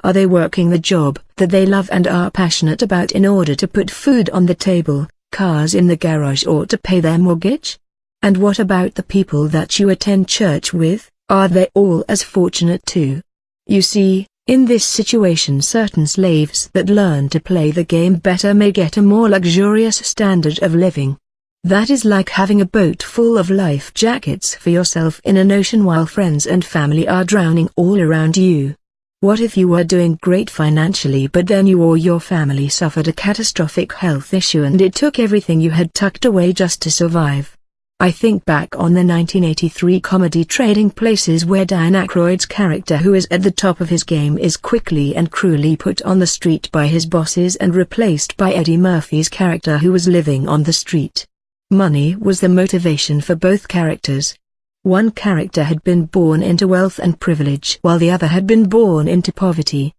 Are they working the job that they love and are passionate about in order to put food on the table, cars in the garage, or to pay their mortgage? And what about the people that you attend church with, are they all as fortunate too?" You see, in this situation, certain slaves that learn to play the game better may get a more luxurious standard of living. That is like having a boat full of life jackets for yourself in an ocean while friends and family are drowning all around you. What if you were doing great financially but then you or your family suffered a catastrophic health issue and it took everything you had tucked away just to survive? I think back on the 1983 comedy Trading Places, where Dan Aykroyd's character, who is at the top of his game, is quickly and cruelly put on the street by his bosses and replaced by Eddie Murphy's character, who was living on the street. Money was the motivation for both characters. One character had been born into wealth and privilege while the other had been born into poverty.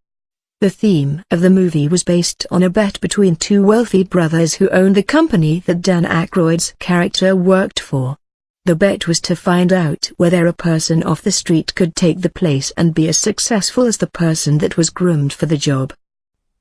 The theme of the movie was based on a bet between 2 wealthy brothers who owned the company that Dan Aykroyd's character worked for. The bet was to find out whether a person off the street could take the place and be as successful as the person that was groomed for the job.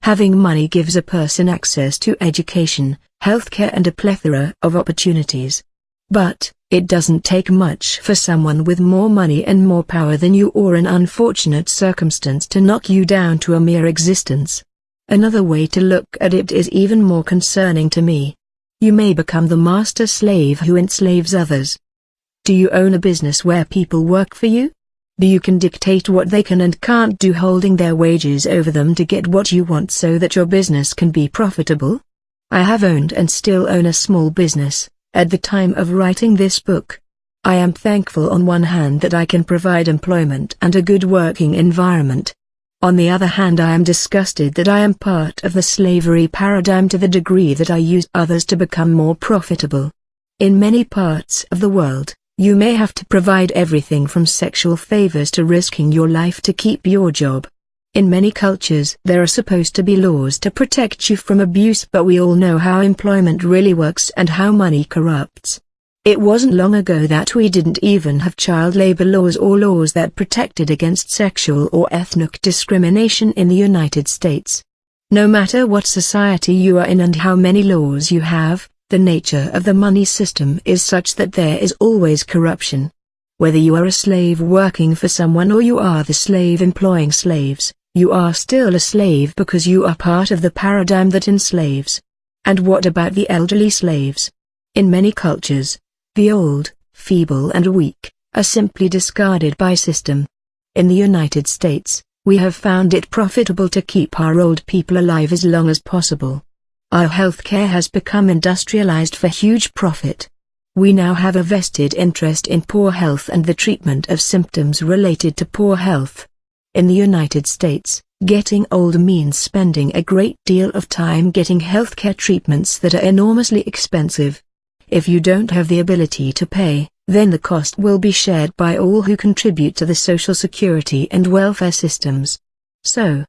Having money gives a person access to education, healthcare, and a plethora of opportunities. But, It doesn't take much for someone with more money and more power than you or an unfortunate circumstance to knock you down to a mere existence. Another way to look at it is even more concerning to me. You may become the master slave who enslaves others. Do you own a business where people work for you? You can dictate what they can and can't do, holding their wages over them to get what you want so that your business can be profitable? I have owned and still own a small business, at the time of writing this book. I am thankful on one hand that I can provide employment and a good working environment. On the other hand, I am disgusted that I am part of the slavery paradigm to the degree that I use others to become more profitable. In many parts of the world, you may have to provide everything from sexual favors to risking your life to keep your job. In many cultures there are supposed to be laws to protect you from abuse, but we all know how employment really works and how money corrupts. It wasn't long ago that we didn't even have child labor laws or laws that protected against sexual or ethnic discrimination in the United States. No matter what society you are in and how many laws you have, the nature of the money system is such that there is always corruption. Whether you are a slave working for someone or you are the slave employing slaves, you are still a slave because you are part of the paradigm that enslaves. And what about the elderly slaves? In many cultures, the old, feeble and weak, are simply discarded by system. In the United States, we have found it profitable to keep our old people alive as long as possible. Our healthcare has become industrialized for huge profit. We now have a vested interest in poor health and the treatment of symptoms related to poor health. In the United States, getting old means spending a great deal of time getting healthcare treatments that are enormously expensive. If you don't have the ability to pay, then the cost will be shared by all who contribute to the social security and welfare systems. So,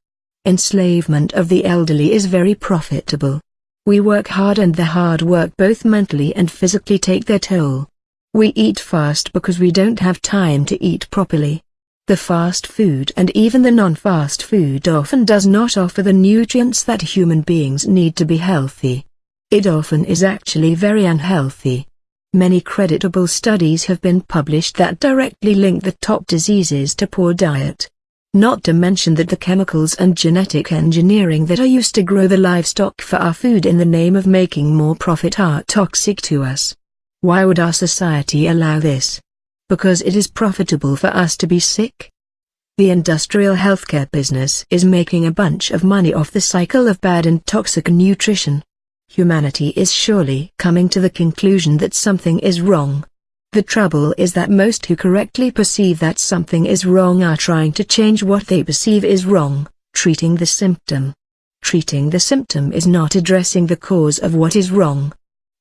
enslavement of the elderly is very profitable. We work hard and the hard work both mentally and physically take their toll. We eat fast because we don't have time to eat properly. The fast food and even the non-fast food often does not offer the nutrients that human beings need to be healthy. It often is actually very unhealthy. Many creditable studies have been published that directly link the top diseases to poor diet. Not to mention that the chemicals and genetic engineering that are used to grow the livestock for our food in the name of making more profit are toxic to us. Why would our society allow this? Because it is profitable for us to be sick? The industrial healthcare business is making a bunch of money off the cycle of bad and toxic nutrition. Humanity is surely coming to the conclusion that something is wrong. The trouble is that most who correctly perceive that something is wrong are trying to change what they perceive is wrong, treating the symptom. Treating the symptom is not addressing the cause of what is wrong.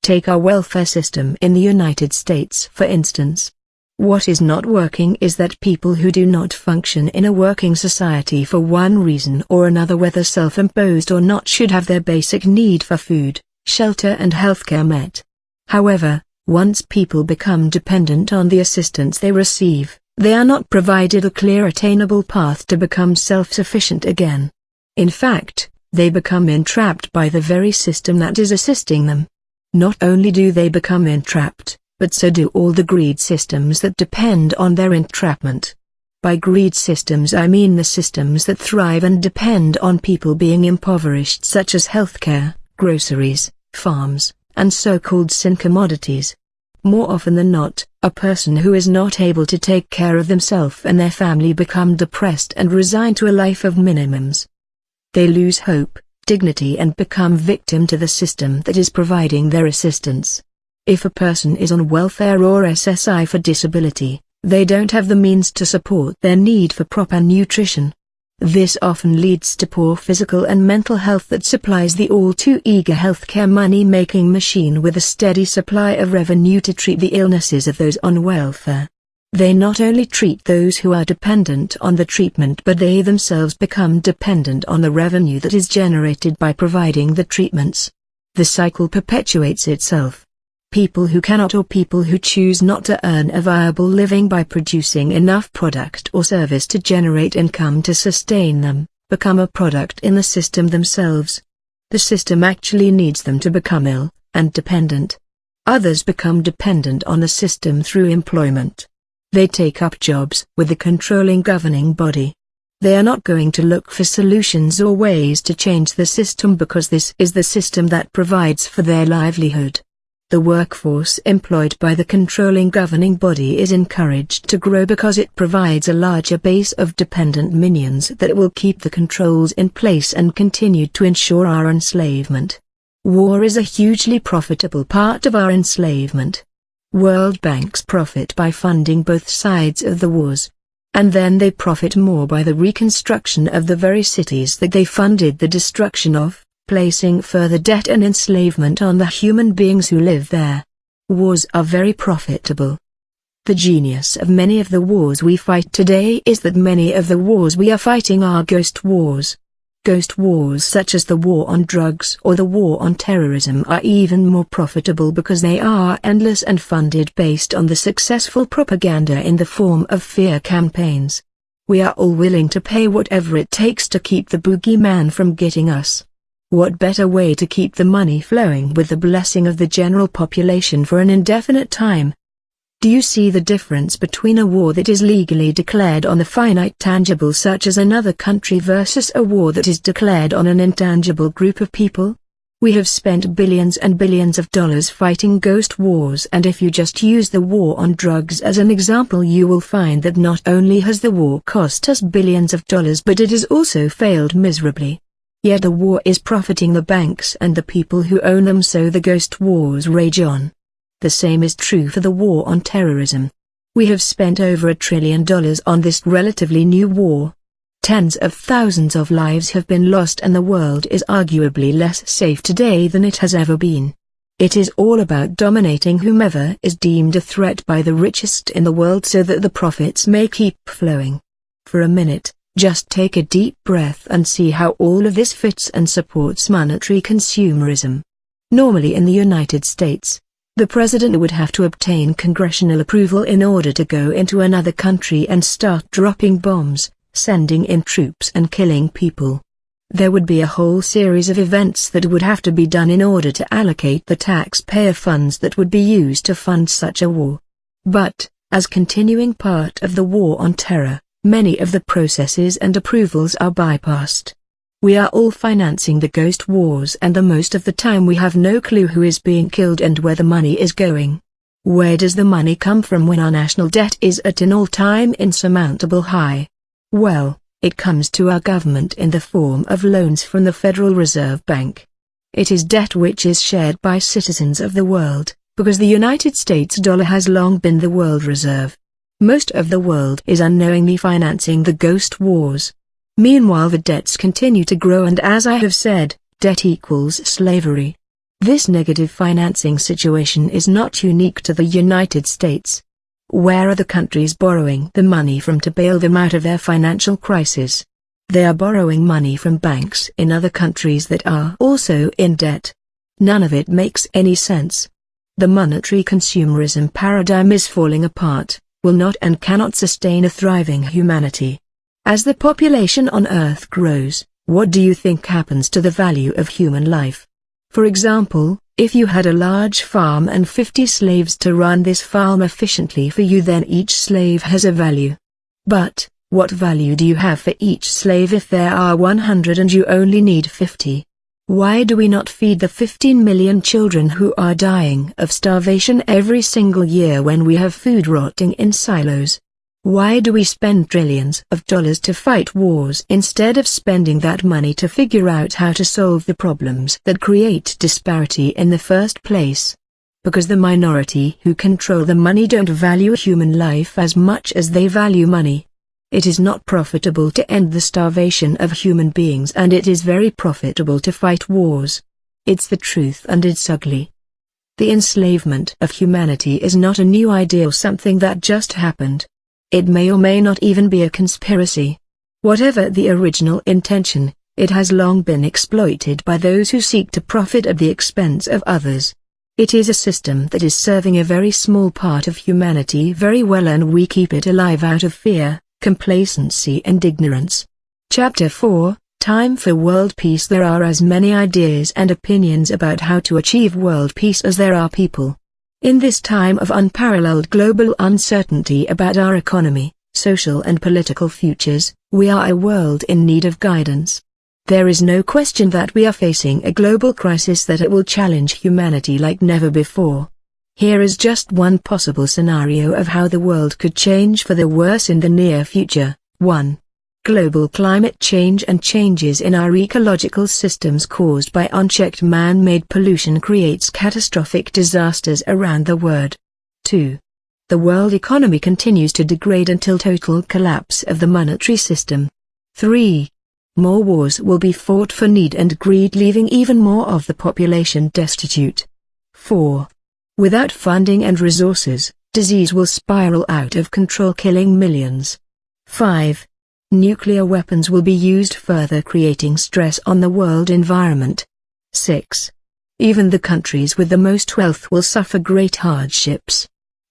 Take our welfare system in the United States for instance. What is not working is that people who do not function in a working society for one reason or another, whether self-imposed or not, should have their basic need for food, shelter and healthcare met. However, once people become dependent on the assistance they receive, they are not provided a clear attainable path to become self-sufficient again. In fact, they become entrapped by the very system that is assisting them. Not only do they become entrapped, but so do all the greed systems that depend on their entrapment. By greed systems I mean the systems that thrive and depend on people being impoverished, such as healthcare, groceries, farms, and so-called sin commodities. More often than not, a person who is not able to take care of themselves and their family become depressed and resign to a life of minimums. They lose hope, dignity and become victim to the system that is providing their assistance. If a person is on welfare or SSI for disability, they don't have the means to support their need for proper nutrition. This often leads to poor physical and mental health that supplies the all-too-eager healthcare money-making machine with a steady supply of revenue to treat the illnesses of those on welfare. They not only treat those who are dependent on the treatment, but they themselves become dependent on the revenue that is generated by providing the treatments. The cycle perpetuates itself. People who cannot or people who choose not to earn a viable living by producing enough product or service to generate income to sustain them, become a product in the system themselves. The system actually needs them to become ill and dependent. Others become dependent on the system through employment. They take up jobs with the controlling governing body. They are not going to look for solutions or ways to change the system because this is the system that provides for their livelihood. The workforce employed by the controlling governing body is encouraged to grow because it provides a larger base of dependent minions that will keep the controls in place and continue to ensure our enslavement. War is a hugely profitable part of our enslavement. World banks profit by funding both sides of the wars. And then they profit more by the reconstruction of the very cities that they funded the destruction of, placing further debt and enslavement on the human beings who live there. Wars are very profitable. The genius of many of the wars we fight today is that many of the wars we are fighting are ghost wars. Ghost wars such as the war on drugs or the war on terrorism are even more profitable because they are endless and funded based on the successful propaganda in the form of fear campaigns. We are all willing to pay whatever it takes to keep the boogeyman from getting us. What better way to keep the money flowing with the blessing of the general population for an indefinite time? Do you see the difference between a war that is legally declared on a finite tangible such as another country versus a war that is declared on an intangible group of people? We have spent billions and billions of dollars fighting ghost wars, and if you just use the war on drugs as an example, you will find that not only has the war cost us billions of dollars but it has also failed miserably. Yet the war is profiting the banks and the people who own them, so the ghost wars rage on. The same is true for the war on terrorism. We have spent over $1 trillion on this relatively new war. Tens of thousands of lives have been lost and the world is arguably less safe today than it has ever been. It is all about dominating whomever is deemed a threat by the richest in the world so that the profits may keep flowing. For a minute, just take a deep breath and see how all of this fits and supports monetary consumerism. Normally in the United States, the president would have to obtain congressional approval in order to go into another country and start dropping bombs, sending in troops and killing people. There would be a whole series of events that would have to be done in order to allocate the taxpayer funds that would be used to fund such a war. But, as continuing part of the war on terror, many of the processes and approvals are bypassed. We are all financing the ghost wars, and the most of the time we have no clue who is being killed and where the money is going. Where does the money come from when our national debt is at an all-time insurmountable high? Well, it comes to our government in the form of loans from the Federal Reserve Bank. It is debt which is shared by citizens of the world, because the United States dollar has long been the world reserve. Most of the world is unknowingly financing the ghost wars. Meanwhile the debts continue to grow, and as I have said, debt equals slavery. This negative financing situation is not unique to the United States. Where are the countries borrowing the money from to bail them out of their financial crisis? They are borrowing money from banks in other countries that are also in debt. None of it makes any sense. The monetary consumerism paradigm is falling apart, will not and cannot sustain a thriving humanity. As the population on Earth grows, what do you think happens to the value of human life? For example, if you had a large farm and 50 slaves to run this farm efficiently for you, then each slave has a value. But, what value do you have for each slave if there are 100 and you only need 50? Why do we not feed the 15 million children who are dying of starvation every single year when we have food rotting in silos? Why do we spend trillions of dollars to fight wars instead of spending that money to figure out how to solve the problems that create disparity in the first place? Because the minority who control the money don't value human life as much as they value money. It is not profitable to end the starvation of human beings, and it is very profitable to fight wars. It's the truth, and it's ugly. The enslavement of humanity is not a new idea or something that just happened. It may or may not even be a conspiracy. Whatever the original intention, it has long been exploited by those who seek to profit at the expense of others. It is a system that is serving a very small part of humanity very well, and we keep it alive out of fear, complacency and ignorance. Chapter 4, Time for World Peace. There are as many ideas and opinions about how to achieve world peace as there are people. In this time of unparalleled global uncertainty about our economy, social and political futures, we are a world in need of guidance. There is no question that we are facing a global crisis that it will challenge humanity like never before. Here is just one possible scenario of how the world could change for the worse in the near future. 1. Global climate change and changes in our ecological systems caused by unchecked man-made pollution creates catastrophic disasters around the world. 2. The world economy continues to degrade until total collapse of the monetary system. 3. More wars will be fought for need and greed, leaving even more of the population destitute. 4. Without funding and resources, disease will spiral out of control, killing millions. 5. Nuclear weapons will be used, further creating stress on the world environment. 6. Even the countries with the most wealth will suffer great hardships.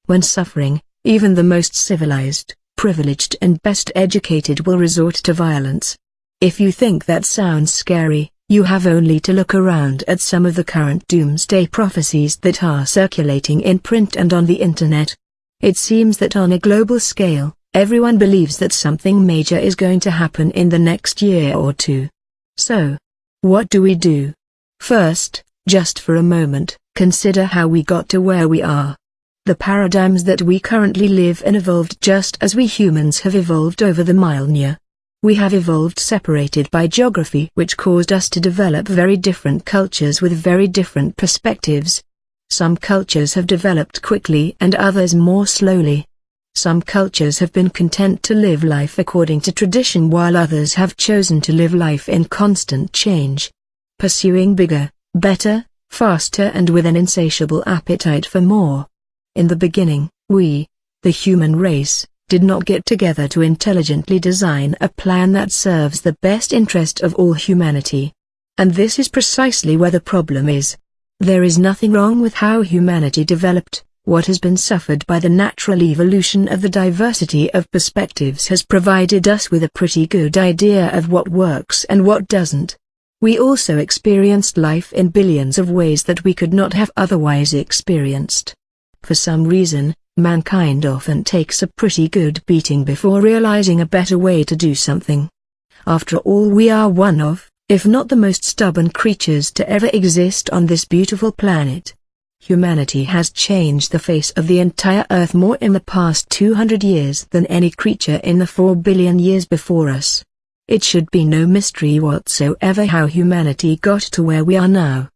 When suffering, even the most civilized, privileged and best educated will resort to violence. If you think that sounds scary, you have only to look around at some of the current doomsday prophecies that are circulating in print and on the internet. It seems that on a global scale, everyone believes that something major is going to happen in the next year or two. So, what do we do? First, just for a moment, consider how we got to where we are. The paradigms that we currently live in evolved just as we humans have evolved over the millennia. We have evolved separated by geography, which caused us to develop very different cultures with very different perspectives. Some cultures have developed quickly and others more slowly. Some cultures have been content to live life according to tradition, while others have chosen to live life in constant change, pursuing bigger, better, faster and with an insatiable appetite for more. In the beginning, we, the human race, did not get together to intelligently design a plan that serves the best interest of all humanity. And this is precisely where the problem is. There is nothing wrong with how humanity developed. What has been suffered by the natural evolution of the diversity of perspectives has provided us with a pretty good idea of what works and what doesn't. We also experienced life in billions of ways that we could not have otherwise experienced. For some reason, mankind often takes a pretty good beating before realizing a better way to do something. After all, we are one of, if not the most stubborn creatures to ever exist on this beautiful planet. Humanity has changed the face of the entire Earth more in the past 200 years than any creature in the 4 billion years before us. It should be no mystery whatsoever how humanity got to where we are now.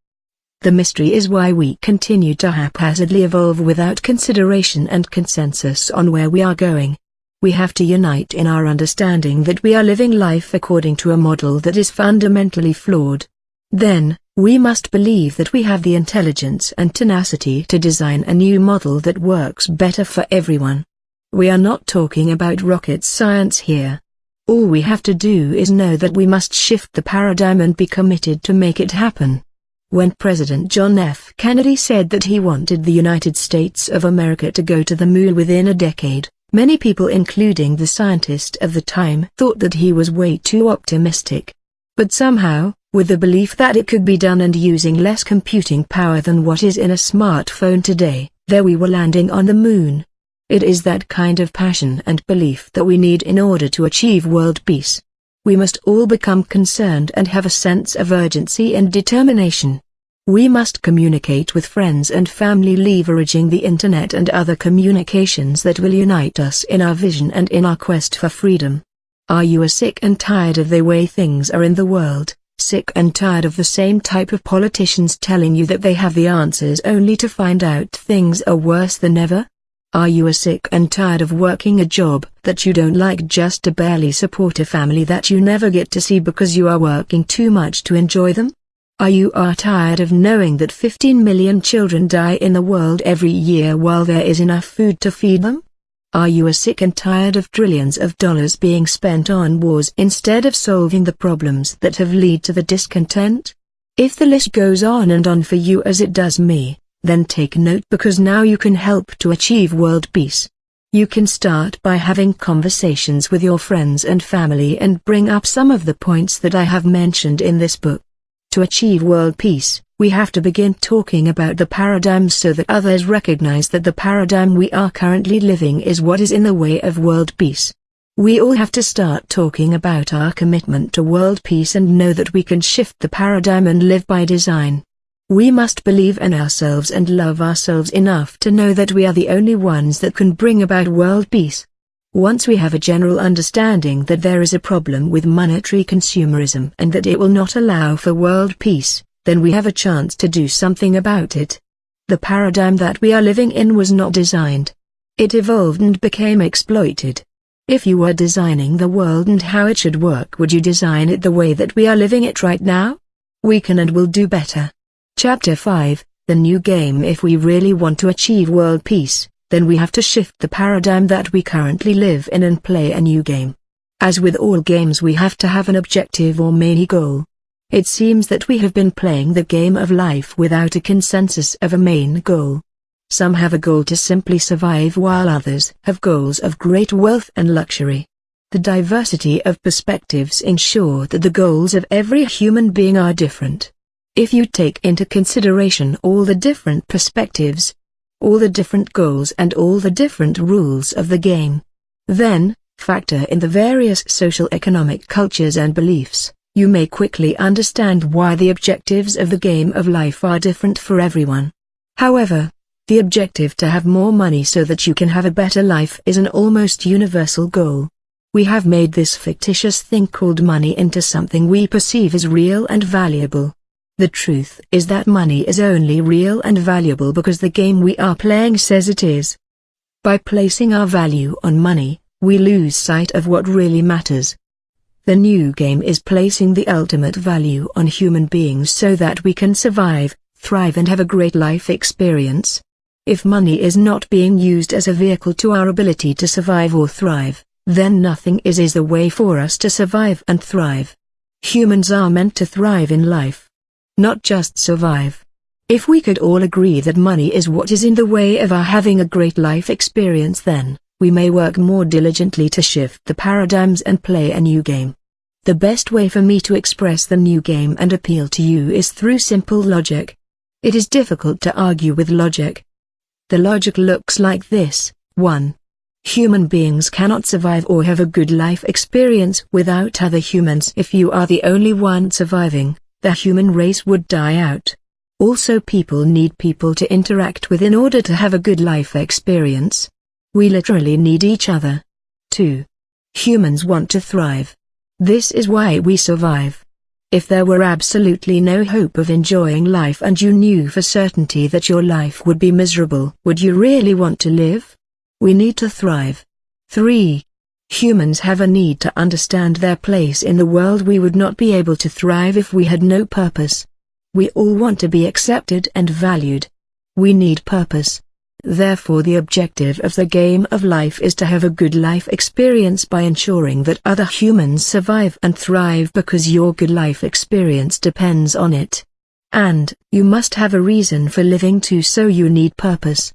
The mystery is why we continue to haphazardly evolve without consideration and consensus on where we are going. We have to unite in our understanding that we are living life according to a model that is fundamentally flawed. Then, we must believe that we have the intelligence and tenacity to design a new model that works better for everyone. We are not talking about rocket science here. All we have to do is know that we must shift the paradigm and be committed to make it happen. When President John F. Kennedy said that he wanted the United States of America to go to the moon within a decade, many people, including the scientist of the time, thought that he was way too optimistic. But somehow, with the belief that it could be done and using less computing power than what is in a smartphone today, there we were landing on the moon. It is that kind of passion and belief that we need in order to achieve world peace. We must all become concerned and have a sense of urgency and determination. We must communicate with friends and family, leveraging the internet and other communications that will unite us in our vision and in our quest for freedom. Are you sick and tired of the way things are in the world? Sick and tired of the same type of politicians telling you that they have the answers only to find out things are worse than ever? Are you sick and tired of working a job that you don't like just to barely support a family that you never get to see because you are working too much to enjoy them? Are you tired of knowing that 15 million children die in the world every year while there is enough food to feed them? Are you sick and tired of trillions of dollars being spent on wars instead of solving the problems that have led to the discontent? If the list goes on and on for you as it does me, then take note, because now you can help to achieve world peace. You can start by having conversations with your friends and family and bring up some of the points that I have mentioned in this book. To achieve world peace, we have to begin talking about the paradigms so that others recognize that the paradigm we are currently living is what is in the way of world peace. We all have to start talking about our commitment to world peace and know that we can shift the paradigm and live by design. We must believe in ourselves and love ourselves enough to know that we are the only ones that can bring about world peace. Once we have a general understanding that there is a problem with monetary consumerism and that it will not allow for world peace, then we have a chance to do something about it. The paradigm that we are living in was not designed. It evolved and became exploited. If you were designing the world and how it should work, would you design it the way that we are living it right now? We can and will do better. Chapter 5, The New Game. If we really want to achieve world peace, then we have to shift the paradigm that we currently live in and play a new game. As with all games, we have to have an objective or main goal. It seems that we have been playing the game of life without a consensus of a main goal. Some have a goal to simply survive while others have goals of great wealth and luxury. The diversity of perspectives ensure that the goals of every human being are different. If you take into consideration all the different perspectives, all the different goals and all the different rules of the game, then, factor in the various social economic cultures and beliefs, you may quickly understand why the objectives of the game of life are different for everyone. However, the objective to have more money so that you can have a better life is an almost universal goal. We have made this fictitious thing called money into something we perceive as real and valuable. The truth is that money is only real and valuable because the game we are playing says it is. By placing our value on money, we lose sight of what really matters. The new game is placing the ultimate value on human beings so that we can survive, thrive and have a great life experience. If money is not being used as a vehicle to our ability to survive or thrive, then nothing is the way for us to survive and thrive. Humans are meant to thrive in life, not just survive. If we could all agree that money is what is in the way of our having a great life experience, then we may work more diligently to shift the paradigms and play a new game. The best way for me to express the new game and appeal to you is through simple logic. It is difficult to argue with logic. The logic looks like this. 1. Human beings cannot survive or have a good life experience without other humans. If you are the only one surviving, the human race would die out. Also, people need people to interact with in order to have a good life experience. We literally need each other. 2. Humans want to thrive. This is why we survive. If there were absolutely no hope of enjoying life and you knew for certainty that your life would be miserable, would you really want to live? We need to thrive. 3. Humans have a need to understand their place in the world. We would not be able to thrive if we had no purpose. We all want to be accepted and valued. We need purpose. Therefore, the objective of the game of life is to have a good life experience by ensuring that other humans survive and thrive because your good life experience depends on it. And, you must have a reason for living too, so you need purpose.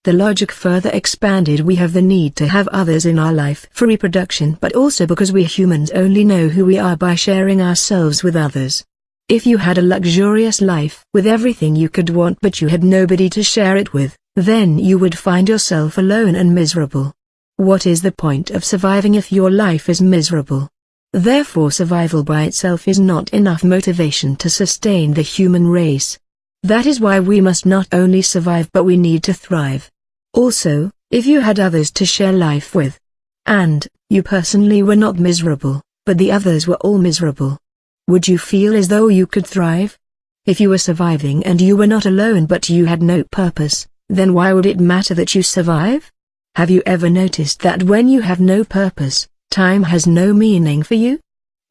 The logic further expanded: we have the need to have others in our life for reproduction, but also because we humans only know who we are by sharing ourselves with others. If you had a luxurious life with everything you could want but you had nobody to share it with, then you would find yourself alone and miserable. What is the point of surviving if your life is miserable? Therefore, survival by itself is not enough motivation to sustain the human race. That is why we must not only survive but we need to thrive. Also, if you had others to share life with, and you personally were not miserable, but the others were all miserable, would you feel as though you could thrive? If you were surviving and you were not alone but you had no purpose, then why would it matter that you survive? Have you ever noticed that when you have no purpose, time has no meaning for you?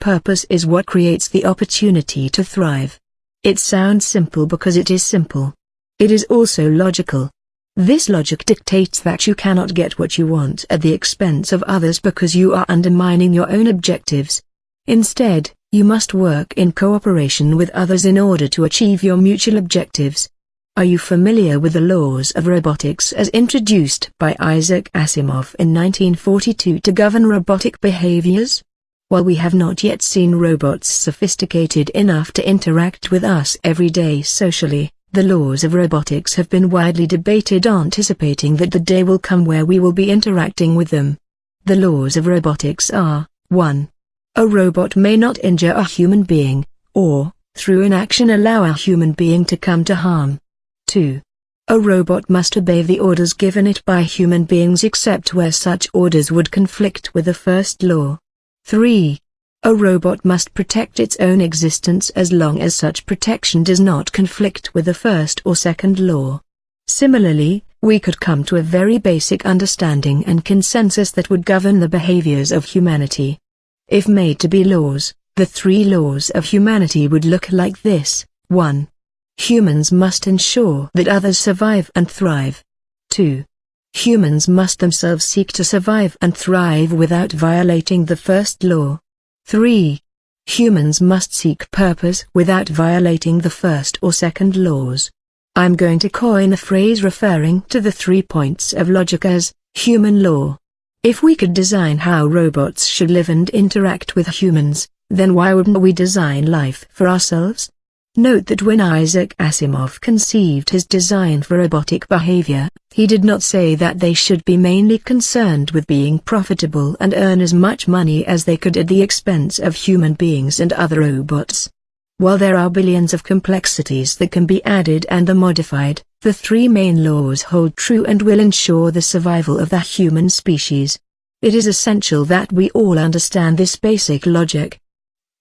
Purpose is what creates the opportunity to thrive. It sounds simple because it is simple. It is also logical. This logic dictates that you cannot get what you want at the expense of others because you are undermining your own objectives. Instead, you must work in cooperation with others in order to achieve your mutual objectives. Are you familiar with the laws of robotics as introduced by Isaac Asimov in 1942 to govern robotic behaviors? While we have not yet seen robots sophisticated enough to interact with us every day socially, the laws of robotics have been widely debated, anticipating that the day will come where we will be interacting with them. The laws of robotics are: 1. A robot may not injure a human being, or, through inaction, allow a human being to come to harm. 2. A robot must obey the orders given it by human beings except where such orders would conflict with the first law. 3. A robot must protect its own existence as long as such protection does not conflict with the first or second law. Similarly, we could come to a very basic understanding and consensus that would govern the behaviors of humanity. If made to be laws, the 3 laws of humanity would look like this: 1. Humans must ensure that others survive and thrive. 2. Humans must themselves seek to survive and thrive without violating the first law. 3. Humans must seek purpose without violating the first or second laws. I'm going to coin a phrase referring to the 3 points of logic as human law. If we could design how robots should live and interact with humans, then why wouldn't we design life for ourselves? Note that when Isaac Asimov conceived his design for robotic behavior, he did not say that they should be mainly concerned with being profitable and earn as much money as they could at the expense of human beings and other robots. While there are billions of complexities that can be added and modified, the 3 main laws hold true and will ensure the survival of the human species. It is essential that we all understand this basic logic.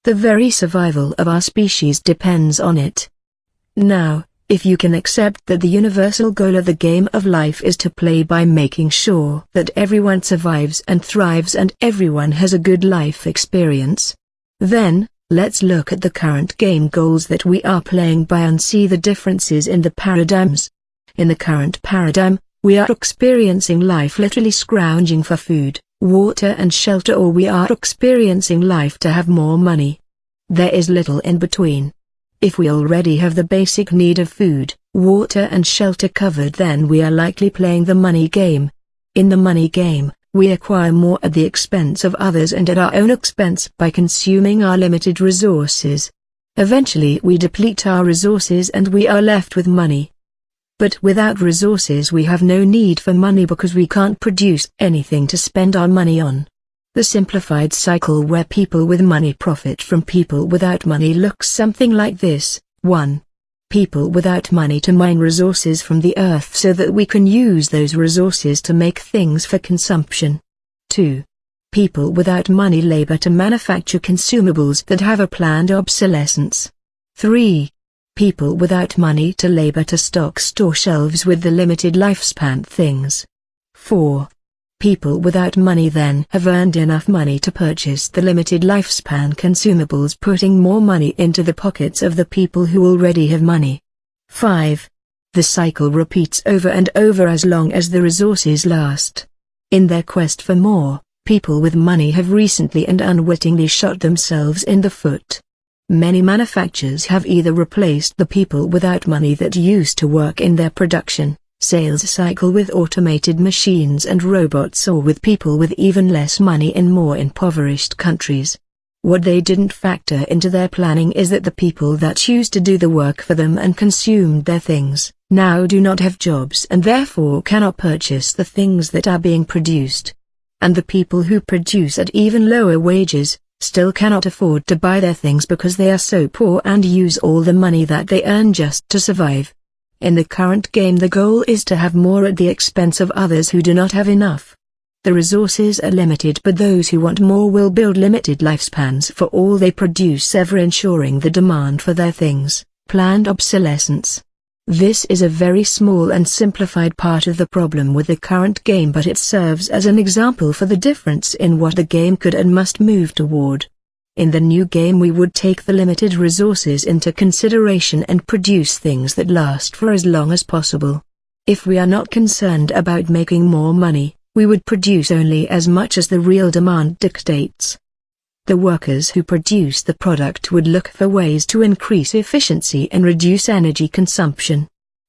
The very survival of our species depends on it. Now, if you can accept that the universal goal of the game of life is to play by making sure that everyone survives and thrives and everyone has a good life experience, then, let's look at the current game goals that we are playing by and see the differences in the paradigms. In the current paradigm, we are experiencing life literally scrounging for food, water and shelter, or we are experiencing life to have more money. There is little in between. If we already have the basic need of food, water and shelter covered, then we are likely playing the money game. In the money game, we acquire more at the expense of others and at our own expense by consuming our limited resources. Eventually we deplete our resources and we are left with money. But without resources we have no need for money because we can't produce anything to spend our money on. The simplified cycle where people with money profit from people without money looks something like this: 1. People without money to mine resources from the earth so that we can use those resources to make things for consumption. 2. People without money labor to manufacture consumables that have a planned obsolescence. 3. People without money to labor to stock store shelves with the limited lifespan things. 4. People without money then have earned enough money to purchase the limited lifespan consumables, putting more money into the pockets of the people who already have money. 5. The cycle repeats over and over as long as the resources last. In their quest for more, people with money have recently and unwittingly shot themselves in the foot. Many manufacturers have either replaced the people without money that used to work in their production, sales cycle with automated machines and robots, or with people with even less money in more impoverished countries. What they didn't factor into their planning is that the people that used to do the work for them and consumed their things, now do not have jobs and therefore cannot purchase the things that are being produced. And the people who produce at even lower wages, still cannot afford to buy their things because they are so poor and use all the money that they earn just to survive. In the current game the goal is to have more at the expense of others who do not have enough. The resources are limited, but those who want more will build limited lifespans for all they produce, ever ensuring the demand for their things, planned obsolescence. This is a very small and simplified part of the problem with the current game, but it serves as an example for the difference in what the game could and must move toward. In the new game we would take the limited resources into consideration and produce things that last for as long as possible. If we are not concerned about making more money, we would produce only as much as the real demand dictates. The workers who produce the product would look for ways to increase efficiency and reduce energy consumption.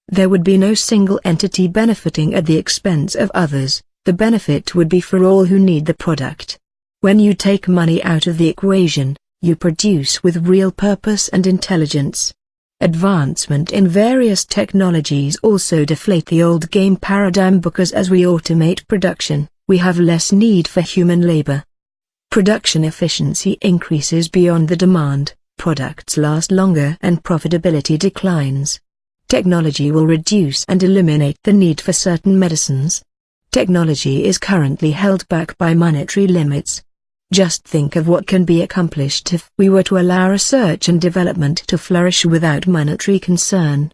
There would be no single entity benefiting at the expense of others. The benefit would be for all who need the product. When you take money out of the equation, you produce with real purpose and intelligence. Advancement in various technologies also deflate the old game paradigm because as we automate production, we have less need for human labor. Production efficiency increases beyond the demand, products last longer and profitability declines. Technology will reduce and eliminate the need for certain medicines. Technology is currently held back by monetary limits. Just think of what can be accomplished if we were to allow research and development to flourish without monetary concern.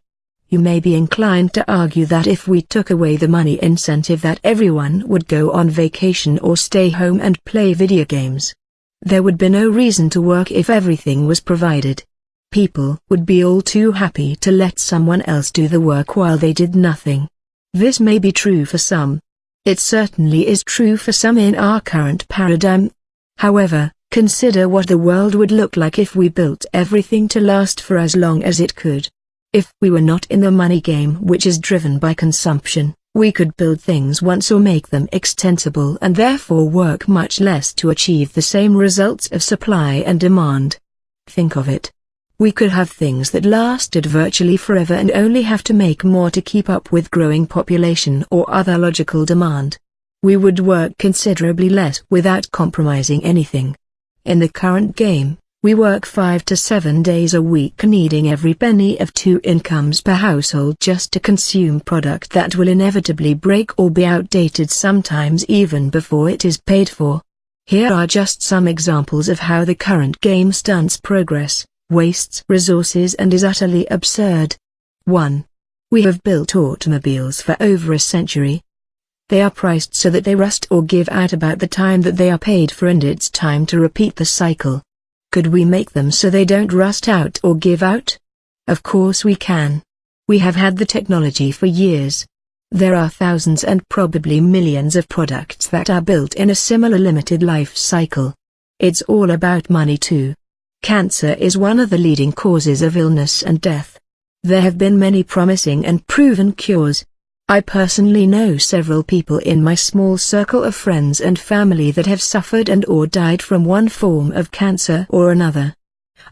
You may be inclined to argue that if we took away the money incentive that everyone would go on vacation or stay home and play video games. There would be no reason to work if everything was provided. People would be all too happy to let someone else do the work while they did nothing. This may be true for some. It certainly is true for some in our current paradigm. However, consider what the world would look like if we built everything to last for as long as it could. If we were not in the money game which is driven by consumption, we could build things once or make them extensible and therefore work much less to achieve the same results of supply and demand. Think of it. We could have things that lasted virtually forever and only have to make more to keep up with growing population or other logical demand. We would work considerably less without compromising anything. In the current game, we work 5 to 7 days a week, needing every penny of 2 incomes per household just to consume product that will inevitably break or be outdated, sometimes even before it is paid for. Here are just some examples of how the current game stunts progress, wastes resources and is utterly absurd. 1. We have built automobiles for over a century. They are priced so that they rust or give out about the time that they are paid for, and it's time to repeat the cycle. Could we make them so they don't rust out or give out? Of course we can. We have had the technology for years. There are thousands and probably millions of products that are built in a similar limited life cycle. It's all about money too. Cancer is one of the leading causes of illness and death. There have been many promising and proven cures. I personally know several people in my small circle of friends and family that have suffered and or died from one form of cancer or another.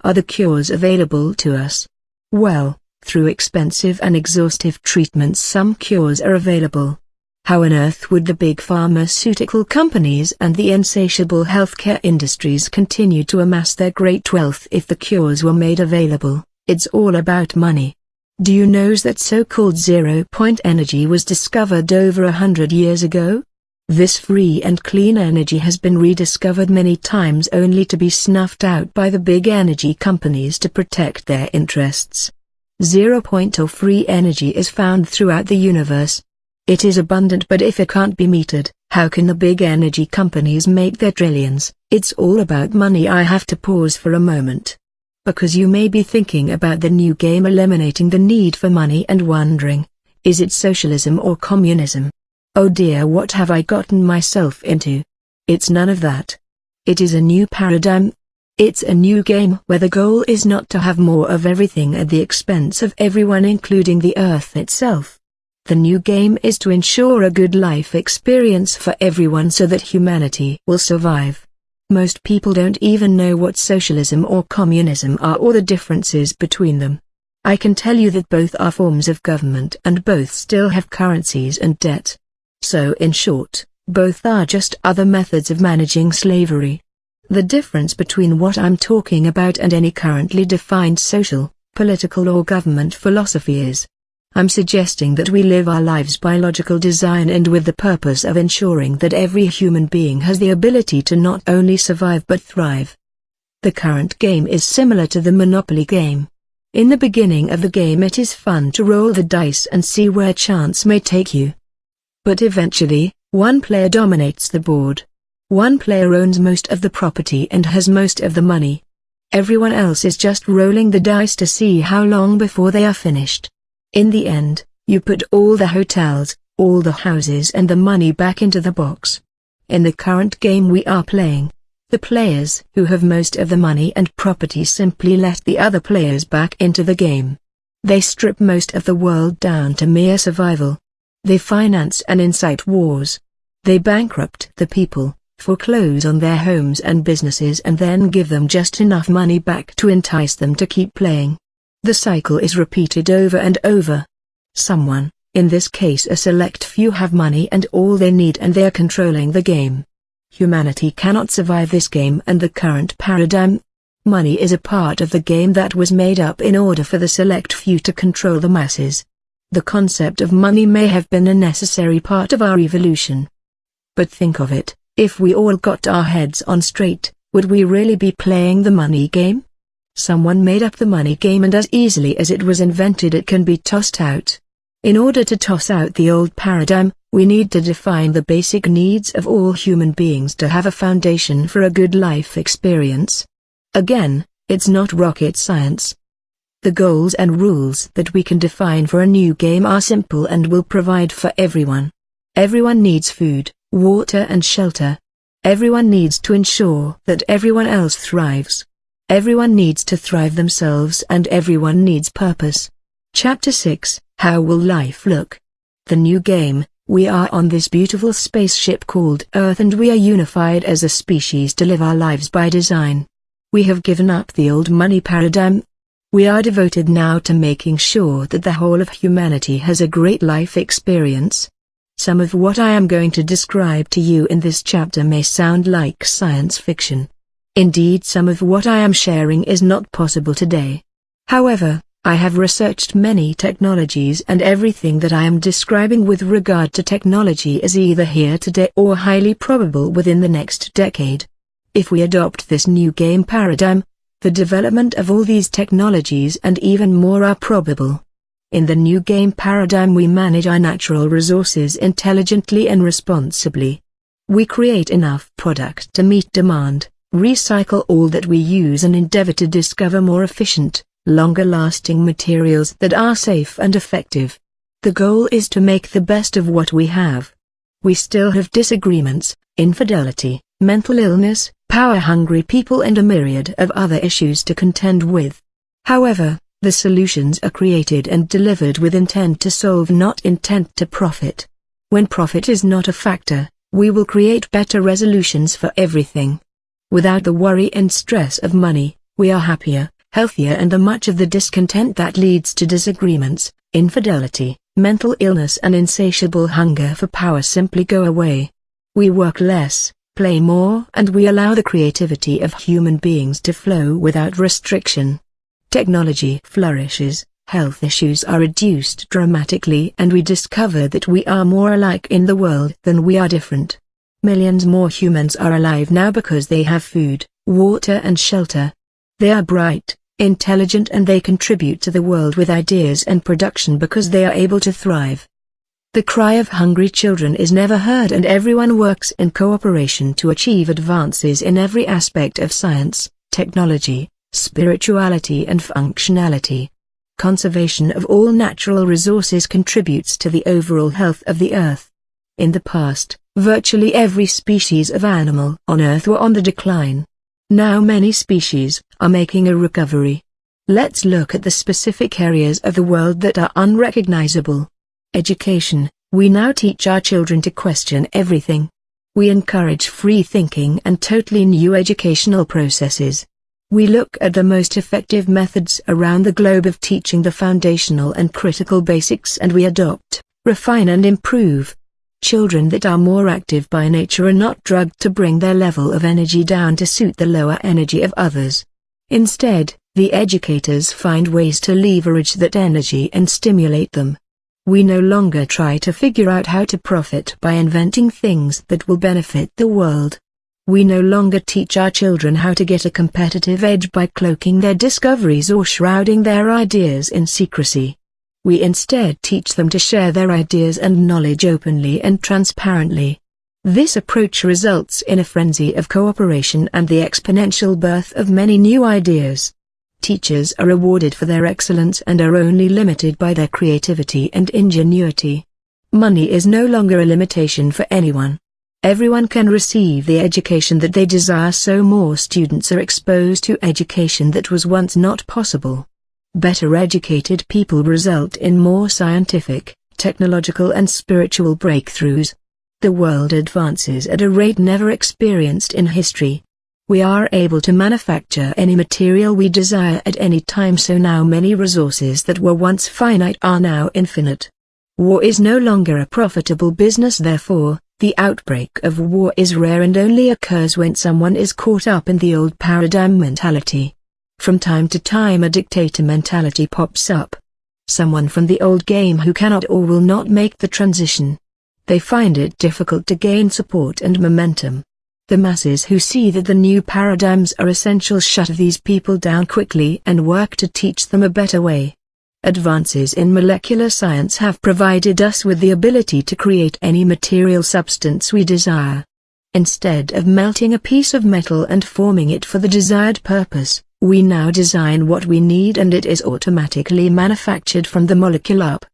Are the cures available to us? Well, through expensive and exhaustive treatments some cures are available. How on earth would the big pharmaceutical companies and the insatiable healthcare industries continue to amass their great wealth if the cures were made available? It's all about money. Do you know that so-called zero-point energy was discovered over 100 years ago? This free and clean energy has been rediscovered many times only to be snuffed out by the big energy companies to protect their interests. Zero-point or free energy is found throughout the universe. It is abundant, but if it can't be metered, how can the big energy companies make their trillions? It's all about money. I have to pause for a moment. Because you may be thinking about the new game eliminating the need for money and wondering, is it socialism or communism? Oh dear, what have I gotten myself into? It's none of that. It is a new paradigm. It's a new game where the goal is not to have more of everything at the expense of everyone, including the earth itself. The new game is to ensure a good life experience for everyone so that humanity will survive. Most people don't even know what socialism or communism are or the differences between them. I can tell you that both are forms of government and both still have currencies and debt. So in short, both are just other methods of managing slavery. The difference between what I'm talking about and any currently defined social, political or government philosophy is, I'm suggesting that we live our lives by logical design and with the purpose of ensuring that every human being has the ability to not only survive but thrive. The current game is similar to the Monopoly game. In the beginning of the game it is fun to roll the dice and see where chance may take you. But eventually, one player dominates the board. One player owns most of the property and has most of the money. Everyone else is just rolling the dice to see how long before they are finished. In the end, you put all the hotels, all the houses and the money back into the box. In the current game we are playing, the players who have most of the money and property simply let the other players back into the game. They strip most of the world down to mere survival. They finance and incite wars. They bankrupt the people, foreclose on their homes and businesses and then give them just enough money back to entice them to keep playing. The cycle is repeated over and over. Someone, in this case a select few, have money and all they need, and they are controlling the game. Humanity cannot survive this game and the current paradigm. Money is a part of the game that was made up in order for the select few to control the masses. The concept of money may have been a necessary part of our evolution. But think of it, if we all got our heads on straight, would we really be playing the money game? Someone made up the money game, and as easily as it was invented it can be tossed out. In order to toss out the old paradigm, we need to define the basic needs of all human beings to have a foundation for a good life experience. Again, it's not rocket science. The goals and rules that we can define for a new game are simple and will provide for everyone. Everyone needs food, water and shelter. Everyone needs to ensure that everyone else thrives. Everyone needs to thrive themselves, and everyone needs purpose. Chapter 6, How Will Life Look? The new game. We are on this beautiful spaceship called Earth, and we are unified as a species to live our lives by design. We have given up the old money paradigm. We are devoted now to making sure that the whole of humanity has a great life experience. Some of what I am going to describe to you in this chapter may sound like science fiction. Indeed, some of what I am sharing is not possible today. However, I have researched many technologies, and everything that I am describing with regard to technology is either here today or highly probable within the next decade. If we adopt this new game paradigm, the development of all these technologies and even more are probable. In the new game paradigm, we manage our natural resources intelligently and responsibly. We create enough product to meet demand, recycle all that we use, and endeavor to discover more efficient, longer-lasting materials that are safe and effective. The goal is to make the best of what we have. We still have disagreements, infidelity, mental illness, power-hungry people, and a myriad of other issues to contend with. However, the solutions are created and delivered with intent to solve, not intent to profit. When profit is not a factor, we will create better resolutions for everything. Without the worry and stress of money, we are happier, healthier, and the much of the discontent that leads to disagreements, infidelity, mental illness, and insatiable hunger for power simply go away. We work less, play more, and we allow the creativity of human beings to flow without restriction. Technology flourishes, health issues are reduced dramatically, and we discover that we are more alike in the world than we are different. Millions more humans are alive now because they have food, water, and shelter. They are bright, intelligent, and they contribute to the world with ideas and production because they are able to thrive. The cry of hungry children is never heard, and everyone works in cooperation to achieve advances in every aspect of science, technology, spirituality, and functionality. Conservation of all natural resources contributes to the overall health of the earth. In the past, virtually every species of animal on Earth were on the decline. Now many species are making a recovery. Let's look at the specific areas of the world that are unrecognizable. Education. We now teach our children to question everything. We encourage free thinking and totally new educational processes. We look at the most effective methods around the globe of teaching the foundational and critical basics, and we adopt, refine, and improve. Children that are more active by nature are not drugged to bring their level of energy down to suit the lower energy of others. Instead, the educators find ways to leverage that energy and stimulate them. We no longer try to figure out how to profit by inventing things that will benefit the world. We no longer teach our children how to get a competitive edge by cloaking their discoveries or shrouding their ideas in secrecy. We instead teach them to share their ideas and knowledge openly and transparently. This approach results in a frenzy of cooperation and the exponential birth of many new ideas. Teachers are rewarded for their excellence and are only limited by their creativity and ingenuity. Money is no longer a limitation for anyone. Everyone can receive the education that they desire, so more students are exposed to education that was once not possible. Better educated people result in more scientific, technological, and spiritual breakthroughs. The world advances at a rate never experienced in history. We are able to manufacture any material we desire at any time, so now many resources that were once finite are now infinite. War is no longer a profitable business, therefore, the outbreak of war is rare and only occurs when someone is caught up in the old paradigm mentality. From time to time a dictator mentality pops up. Someone from the old game who cannot or will not make the transition. They find it difficult to gain support and momentum. The masses who see that the new paradigms are essential shut these people down quickly and work to teach them a better way. Advances in molecular science have provided us with the ability to create any material substance we desire. Instead of melting a piece of metal and forming it for the desired purpose, we now design what we need and it is automatically manufactured from the molecule up.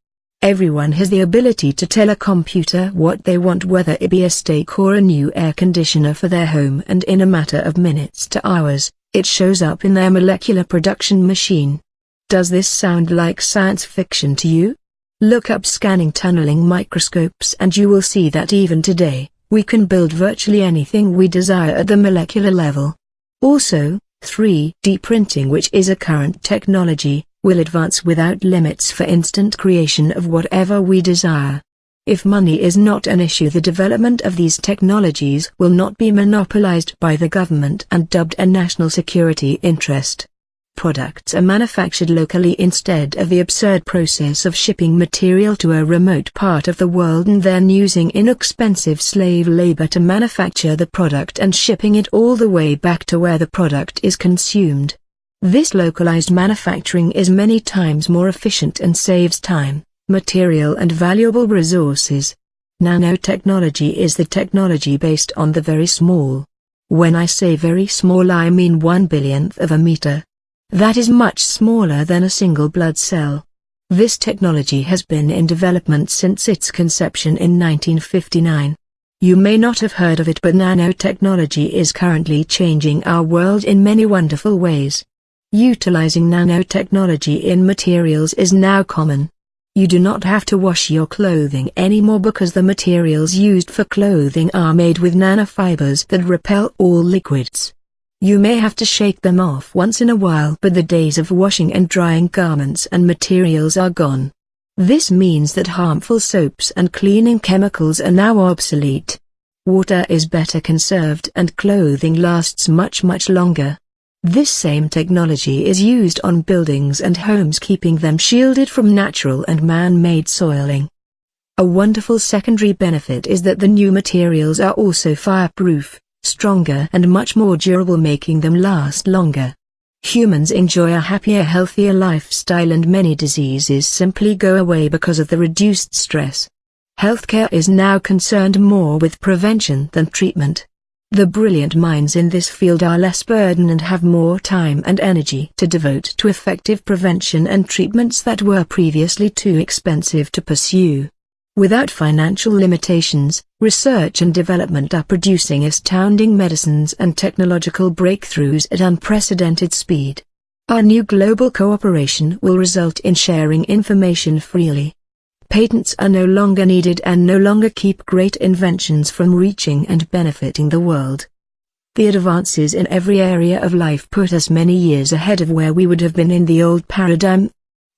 Everyone has the ability to tell a computer what they want, whether it be a steak or a new air conditioner for their home, and in a matter of minutes to hours, it shows up in their molecular production machine. Does this sound like science fiction to you? Look up scanning tunneling microscopes and you will see that even today, we can build virtually anything we desire at the molecular level. Also, 3D printing, which is a current technology, will advance without limits for instant creation of whatever we desire. If money is not an issue, the development of these technologies will not be monopolized by the government and dubbed a national security interest. Products are manufactured locally instead of the absurd process of shipping material to a remote part of the world and then using inexpensive slave labor to manufacture the product and shipping it all the way back to where the product is consumed. This localized manufacturing is many times more efficient and saves time, material and valuable resources. Nanotechnology is the technology based on the very small. When I say very small, I mean 1/1000th of a meter. That is much smaller than a single blood cell. This technology has been in development since its conception in 1959. You may not have heard of it, but nanotechnology is currently changing our world in many wonderful ways. Utilizing nanotechnology in materials is now common. You do not have to wash your clothing anymore because the materials used for clothing are made with nanofibers that repel all liquids. You may have to shake them off once in a while, but the days of washing and drying garments and materials are gone. This means that harmful soaps and cleaning chemicals are now obsolete. Water is better conserved and clothing lasts much longer. This same technology is used on buildings and homes, keeping them shielded from natural and man-made soiling. A wonderful secondary benefit is that the new materials are also fireproof, stronger and much more durable, making them last longer. Humans enjoy a happier, healthier lifestyle and many diseases simply go away because of the reduced stress. Healthcare is now concerned more with prevention than treatment. The brilliant minds in this field are less burdened and have more time and energy to devote to effective prevention and treatments that were previously too expensive to pursue. Without financial limitations, research and development are producing astounding medicines and technological breakthroughs at unprecedented speed. Our new global cooperation will result in sharing information freely. Patents are no longer needed and no longer keep great inventions from reaching and benefiting the world. The advances in every area of life put us many years ahead of where we would have been in the old paradigm.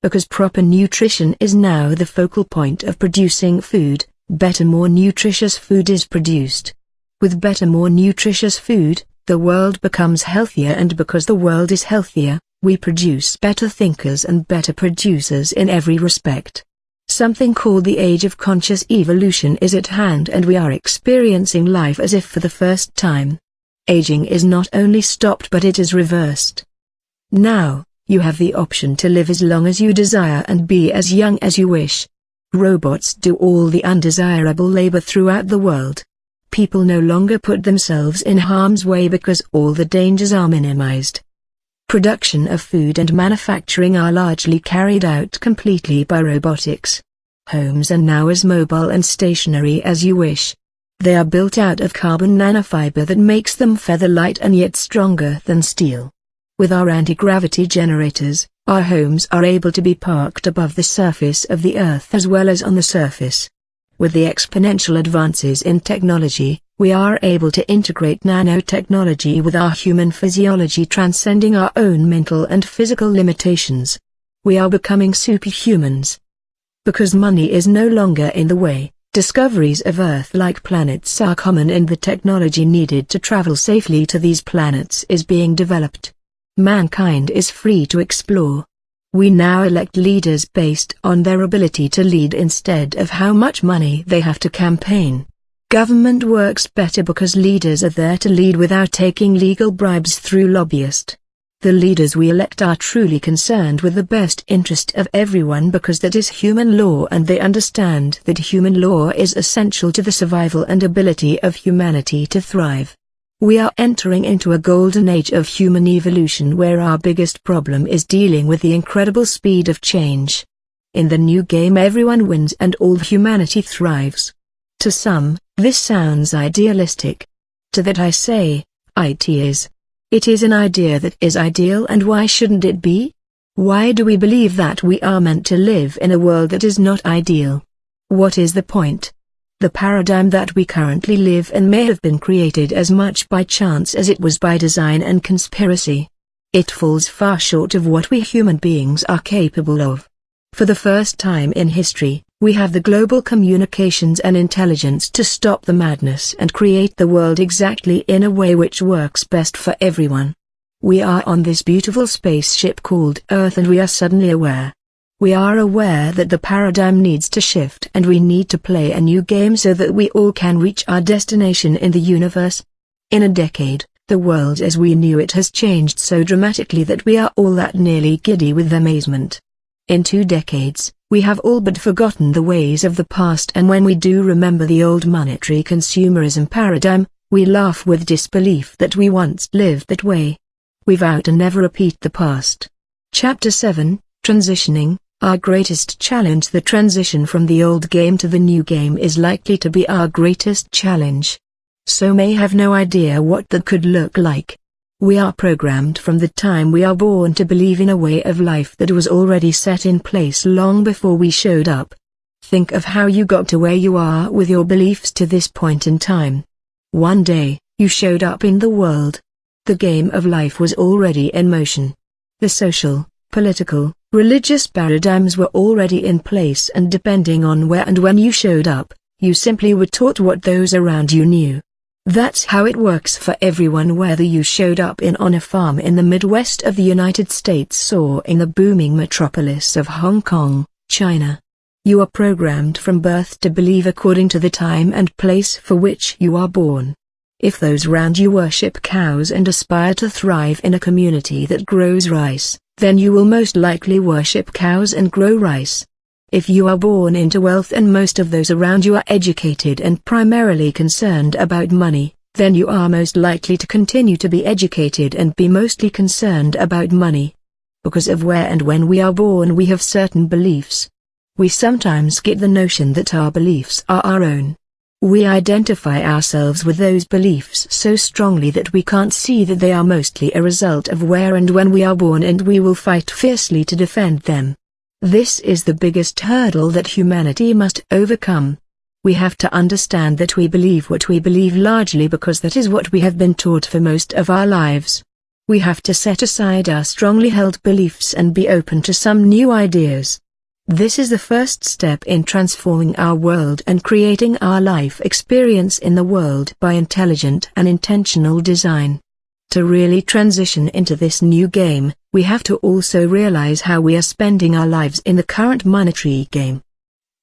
Because proper nutrition is now the focal point of producing food, better, more nutritious food is produced. With better, more nutritious food, the world becomes healthier, and because the world is healthier, we produce better thinkers and better producers in every respect. Something called the age of conscious evolution is at hand, and we are experiencing life as if for the first time. Aging is not only stopped but it is reversed. Now, you have the option to live as long as you desire and be as young as you wish. Robots do all the undesirable labor throughout the world. People no longer put themselves in harm's way because all the dangers are minimized. Production of food and manufacturing are largely carried out completely by robotics. Homes are now as mobile and stationary as you wish. They are built out of carbon nanofiber that makes them feather light and yet stronger than steel. With our anti-gravity generators, our homes are able to be parked above the surface of the earth as well as on the surface. With the exponential advances in technology, we are able to integrate nanotechnology with our human physiology, transcending our own mental and physical limitations. We are becoming superhumans. Because money is no longer in the way, discoveries of Earth-like planets are common, and the technology needed to travel safely to these planets is being developed. Mankind is free to explore. We now elect leaders based on their ability to lead instead of how much money they have to campaign. Government works better because leaders are there to lead without taking legal bribes through lobbyists. The leaders we elect are truly concerned with the best interest of everyone because that is human law, and they understand that human law is essential to the survival and ability of humanity to thrive. We are entering into a golden age of human evolution where our biggest problem is dealing with the incredible speed of change. In the new game, everyone wins and all humanity thrives. To some, this sounds idealistic. To that I say, it is. It is an idea that is ideal, and why shouldn't it be? Why do we believe that we are meant to live in a world that is not ideal? What is the point? The paradigm that we currently live in may have been created as much by chance as it was by design and conspiracy. It falls far short of what we human beings are capable of. For the first time in history, we have the global communications and intelligence to stop the madness and create the world exactly in a way which works best for everyone. We are on this beautiful spaceship called Earth, and we are suddenly aware. We are aware that the paradigm needs to shift, and we need to play a new game so that we all can reach our destination in the universe. In a decade, the world as we knew it has changed so dramatically that we are all that nearly giddy with amazement. In 2 decades, we have all but forgotten the ways of the past, and when we do remember the old monetary consumerism paradigm, we laugh with disbelief that we once lived that way. We vow to never repeat the past. Chapter 7, Transitioning. Our greatest challenge. The transition from the old game to the new game is likely to be our greatest challenge. So may have no idea what that could look like. We are programmed from the time we are born to believe in a way of life that was already set in place long before we showed up. Think of how you got to where you are with your beliefs to this point in time. One day, you showed up in the world. The game of life was already in motion. The social, political, religious paradigms were already in place, and depending on where and when you showed up, you simply were taught what those around you knew. That's how it works for everyone, whether you showed up on a farm in the Midwest of the United States or in the booming metropolis of Hong Kong, China. You are programmed from birth to believe according to the time and place for which you are born. If those around you worship cows and aspire to thrive in a community that grows rice, then you will most likely worship cows and grow rice. If you are born into wealth and most of those around you are educated and primarily concerned about money, then you are most likely to continue to be educated and be mostly concerned about money. Because of where and when we are born, we have certain beliefs. We sometimes get the notion that our beliefs are our own. We identify ourselves with those beliefs so strongly that we can't see that they are mostly a result of where and when we are born, and we will fight fiercely to defend them. This is the biggest hurdle that humanity must overcome. We have to understand that we believe what we believe largely because that is what we have been taught for most of our lives. We have to set aside our strongly held beliefs and be open to some new ideas. This is the first step in transforming our world and creating our life experience in the world by intelligent and intentional design. To really transition into this new game, we have to also realize how we are spending our lives in the current monetary game.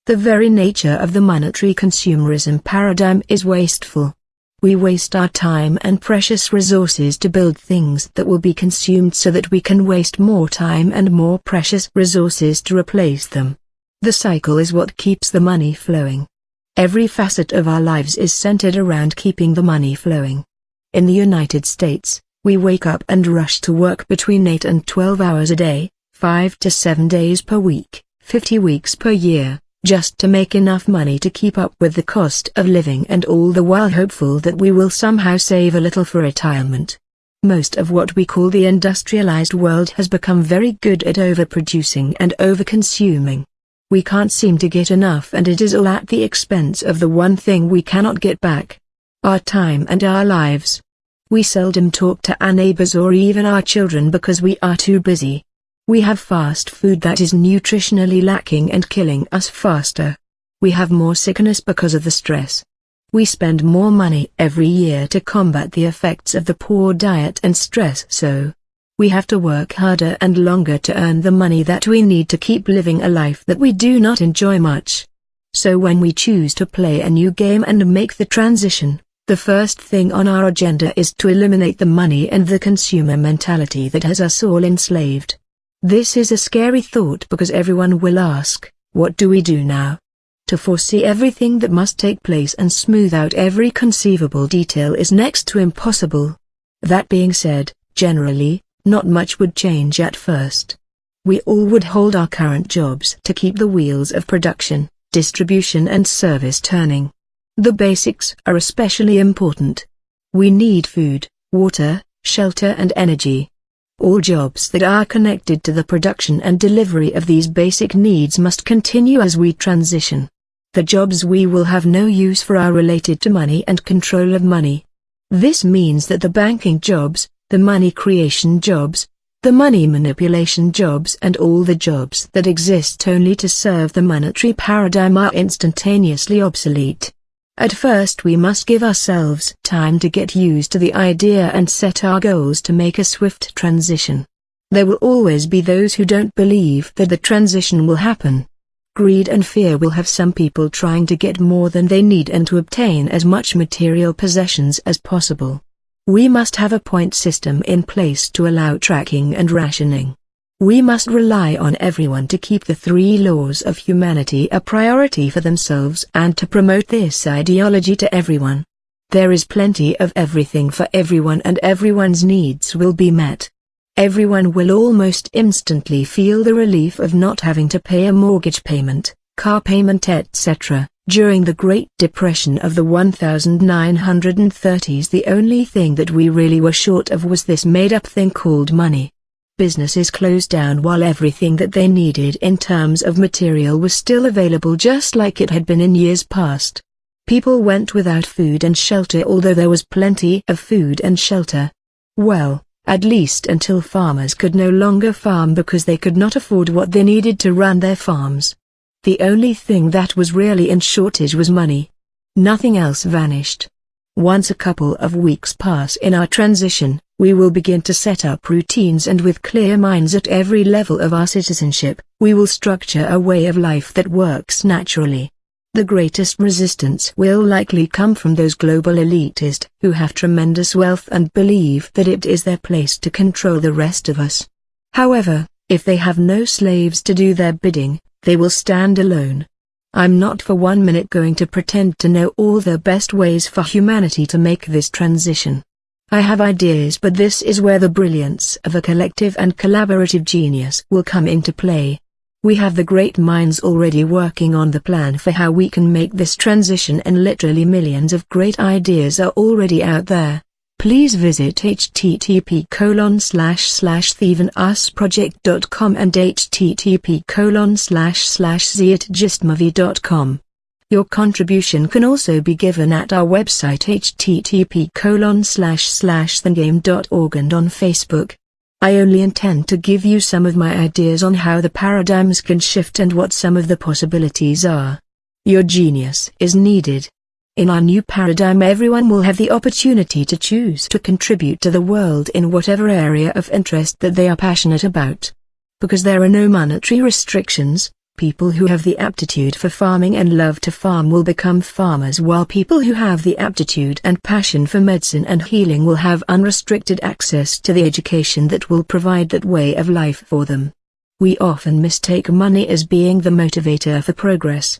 The very nature of the monetary consumerism paradigm is wasteful. We waste our time and precious resources to build things that will be consumed so that we can waste more time and more precious resources to replace them. The cycle is what keeps the money flowing. Every facet of our lives is centered around keeping the money flowing. In the United States, we wake up and rush to work between 8 and 12 hours a day, 5 to 7 days per week, 50 weeks per year, just to make enough money to keep up with the cost of living, and all the while hopeful that we will somehow save a little for retirement. Most of what we call the industrialized world has become very good at overproducing and overconsuming. We can't seem to get enough, and it is all at the expense of the one thing we cannot get back: our time and our lives. We seldom talk to our neighbors or even our children because we are too busy. We have fast food that is nutritionally lacking and killing us faster. We have more sickness because of the stress. We spend more money every year to combat the effects of the poor diet and stress, so we have to work harder and longer to earn the money that we need to keep living a life that we do not enjoy much. So when we choose to play a new game and make the transition, the first thing on our agenda is to eliminate the money and the consumer mentality that has us all enslaved. This is a scary thought because everyone will ask, what do we do now? To foresee everything that must take place and smooth out every conceivable detail is next to impossible. That being said, generally, not much would change at first. We all would hold our current jobs to keep the wheels of production, distribution and service turning. The basics are especially important. We need food, water, shelter and energy. All jobs that are connected to the production and delivery of these basic needs must continue as we transition. The jobs we will have no use for are related to money and control of money. This means that the banking jobs, the money creation jobs, the money manipulation jobs and all the jobs that exist only to serve the monetary paradigm are instantaneously obsolete. At first we must give ourselves time to get used to the idea and set our goals to make a swift transition. There will always be those who don't believe that the transition will happen. Greed and fear will have some people trying to get more than they need and to obtain as much material possessions as possible. We must have a point system in place to allow tracking and rationing. We must rely on everyone to keep the three laws of humanity a priority for themselves and to promote this ideology to everyone. There is plenty of everything for everyone and everyone's needs will be met. Everyone will almost instantly feel the relief of not having to pay a mortgage payment, car payment etc. During the Great Depression of the 1930s, the only thing that we really were short of was this made-up thing called money. Businesses closed down while everything that they needed in terms of material was still available just like it had been in years past. People went without food and shelter although there was plenty of food and shelter. Well, at least until farmers could no longer farm because they could not afford what they needed to run their farms. The only thing that was really in shortage was money. Nothing else vanished. Once a couple of weeks pass in our transition, we will begin to set up routines and with clear minds at every level of our citizenship, we will structure a way of life that works naturally. The greatest resistance will likely come from those global elitists who have tremendous wealth and believe that it is their place to control the rest of us. However, if they have no slaves to do their bidding, they will stand alone. I'm not for 1 minute going to pretend to know all the best ways for humanity to make this transition. I have ideas, but this is where the brilliance of a collective and collaborative genius will come into play. We have the great minds already working on the plan for how we can make this transition, and literally millions of great ideas are already out there. Please visit http://thievenusproject.com and http://zeitgistmovie.com. Your contribution can also be given at our website http://thengame.org and on Facebook. I only intend to give you some of my ideas on how the paradigms can shift and what some of the possibilities are. Your genius is needed. In our new paradigm, everyone will have the opportunity to choose to contribute to the world in whatever area of interest that they are passionate about. Because there are no monetary restrictions, people who have the aptitude for farming and love to farm will become farmers, while people who have the aptitude and passion for medicine and healing will have unrestricted access to the education that will provide that way of life for them. We often mistake money as being the motivator for progress.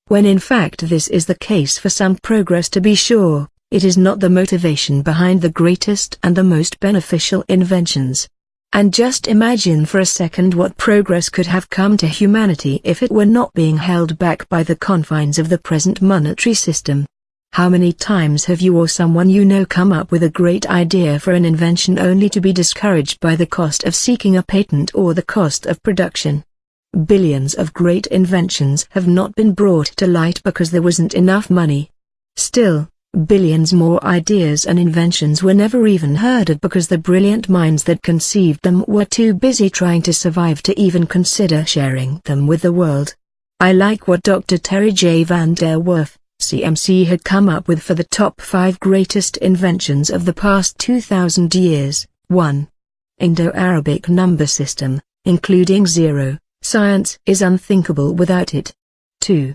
When in fact this is the case for some progress, to be sure, it is not the motivation behind the greatest and the most beneficial inventions. And just imagine for a second what progress could have come to humanity if it were not being held back by the confines of the present monetary system. How many times have you or someone you know come up with a great idea for an invention only to be discouraged by the cost of seeking a patent or the cost of production? Billions of great inventions have not been brought to light because there wasn't enough money. Still, billions more ideas and inventions were never even heard of because the brilliant minds that conceived them were too busy trying to survive to even consider sharing them with the world. I like what Dr. Terry J. Van der Werf, CMC, had come up with for the top 5 greatest inventions of the past 2,000 years. 1. Indo-Arabic number system, including 0. Science is unthinkable without it. 2.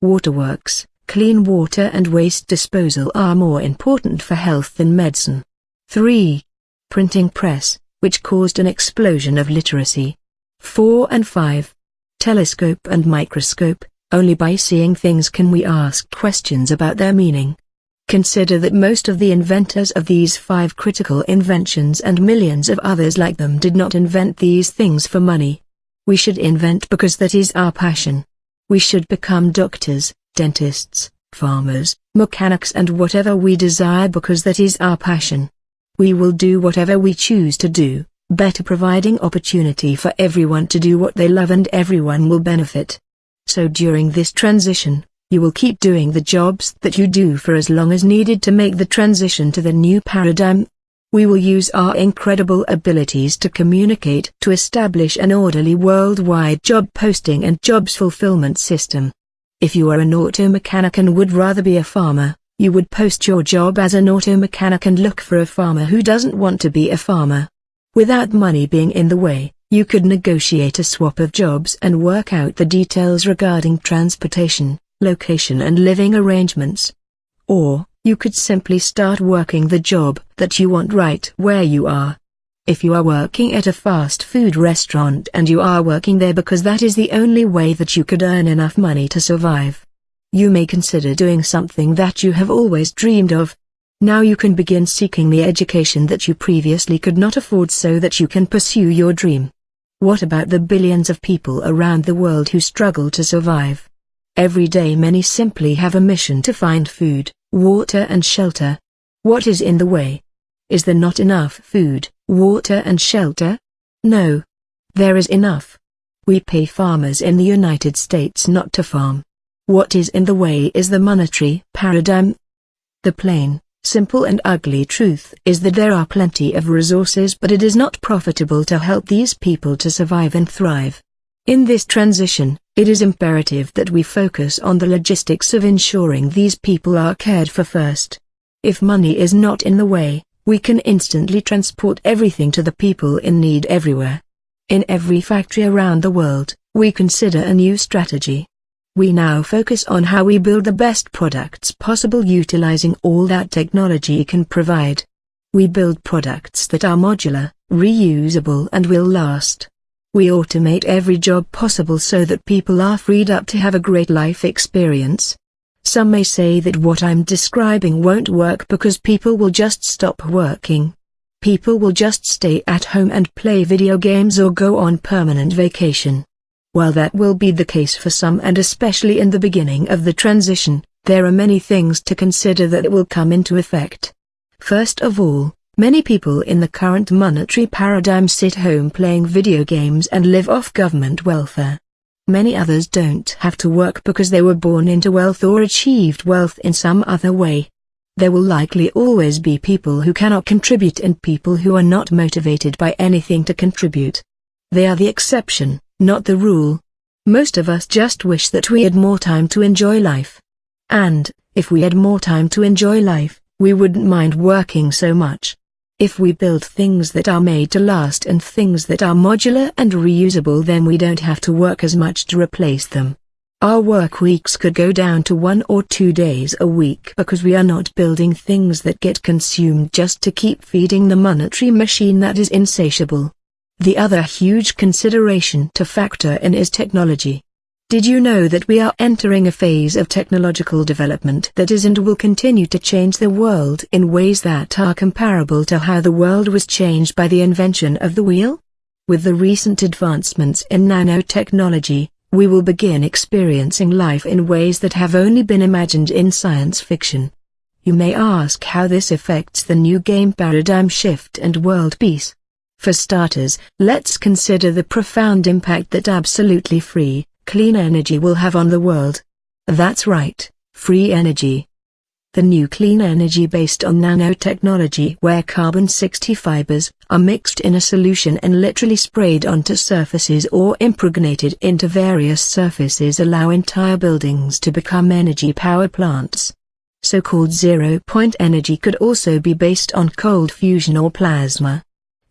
Waterworks. Clean water and waste disposal are more important for health than medicine. 3. Printing press, which caused an explosion of literacy. 4 and 5. Telescope and microscope. Only by seeing things can we ask questions about their meaning. Consider that most of the inventors of these 5 critical inventions and millions of others like them did not invent these things for money. We should invent because that is our passion. We should become doctors, dentists, farmers, mechanics and whatever we desire because that is our passion. We will do whatever we choose to do, better providing opportunity for everyone to do what they love and everyone will benefit. So during this transition, you will keep doing the jobs that you do for as long as needed to make the transition to the new paradigm. We will use our incredible abilities to communicate to establish an orderly worldwide job posting and jobs fulfillment system. If you are an auto mechanic and would rather be a farmer, you would post your job as an auto mechanic and look for a farmer who doesn't want to be a farmer. Without money being in the way, you could negotiate a swap of jobs and work out the details regarding transportation, location and living arrangements. Or, you could simply start working the job that you want right where you are. If you are working at a fast food restaurant and you are working there because that is the only way that you could earn enough money to survive, you may consider doing something that you have always dreamed of. Now you can begin seeking the education that you previously could not afford so that you can pursue your dream. What about the billions of people around the world who struggle to survive? Every day many simply have a mission to find food, water and shelter. What is in the way? Is there not enough food, water and shelter? No. There is enough. We pay farmers in the United States not to farm. What is in the way is the monetary paradigm. The plain, simple and ugly truth is that there are plenty of resources but it is not profitable to help these people to survive and thrive. In this transition, it is imperative that we focus on the logistics of ensuring these people are cared for first. If money is not in the way, we can instantly transport everything to the people in need everywhere. In every factory around the world, we consider a new strategy. We now focus on how we build the best products possible utilizing all that technology can provide. We build products that are modular, reusable and will last. We automate every job possible so that people are freed up to have a great life experience. Some may say that what I'm describing won't work because people will just stop working. People will just stay at home and play video games or go on permanent vacation. While that will be the case for some and especially in the beginning of the transition, there are many things to consider that will come into effect. First of all, many people in the current monetary paradigm sit home playing video games and live off government welfare. Many others don't have to work because they were born into wealth or achieved wealth in some other way. There will likely always be people who cannot contribute and people who are not motivated by anything to contribute. They are the exception, not the rule. Most of us just wish that we had more time to enjoy life. And, if we had more time to enjoy life, we wouldn't mind working so much. If we build things that are made to last and things that are modular and reusable, then we don't have to work as much to replace them. Our work weeks could go down to 1 or 2 days a week because we are not building things that get consumed just to keep feeding the monetary machine that is insatiable. The other huge consideration to factor in is technology. Did you know that we are entering a phase of technological development that is and will continue to change the world in ways that are comparable to how the world was changed by the invention of the wheel? With the recent advancements in nanotechnology, we will begin experiencing life in ways that have only been imagined in science fiction. You may ask how this affects the new game paradigm shift and world peace. For starters, let's consider the profound impact that absolutely free, clean energy will have on the world. That's right, free energy. The new clean energy based on nanotechnology, where carbon-60 fibers are mixed in a solution and literally sprayed onto surfaces or impregnated into various surfaces, allow entire buildings to become energy power plants. So-called zero-point energy could also be based on cold fusion or plasma.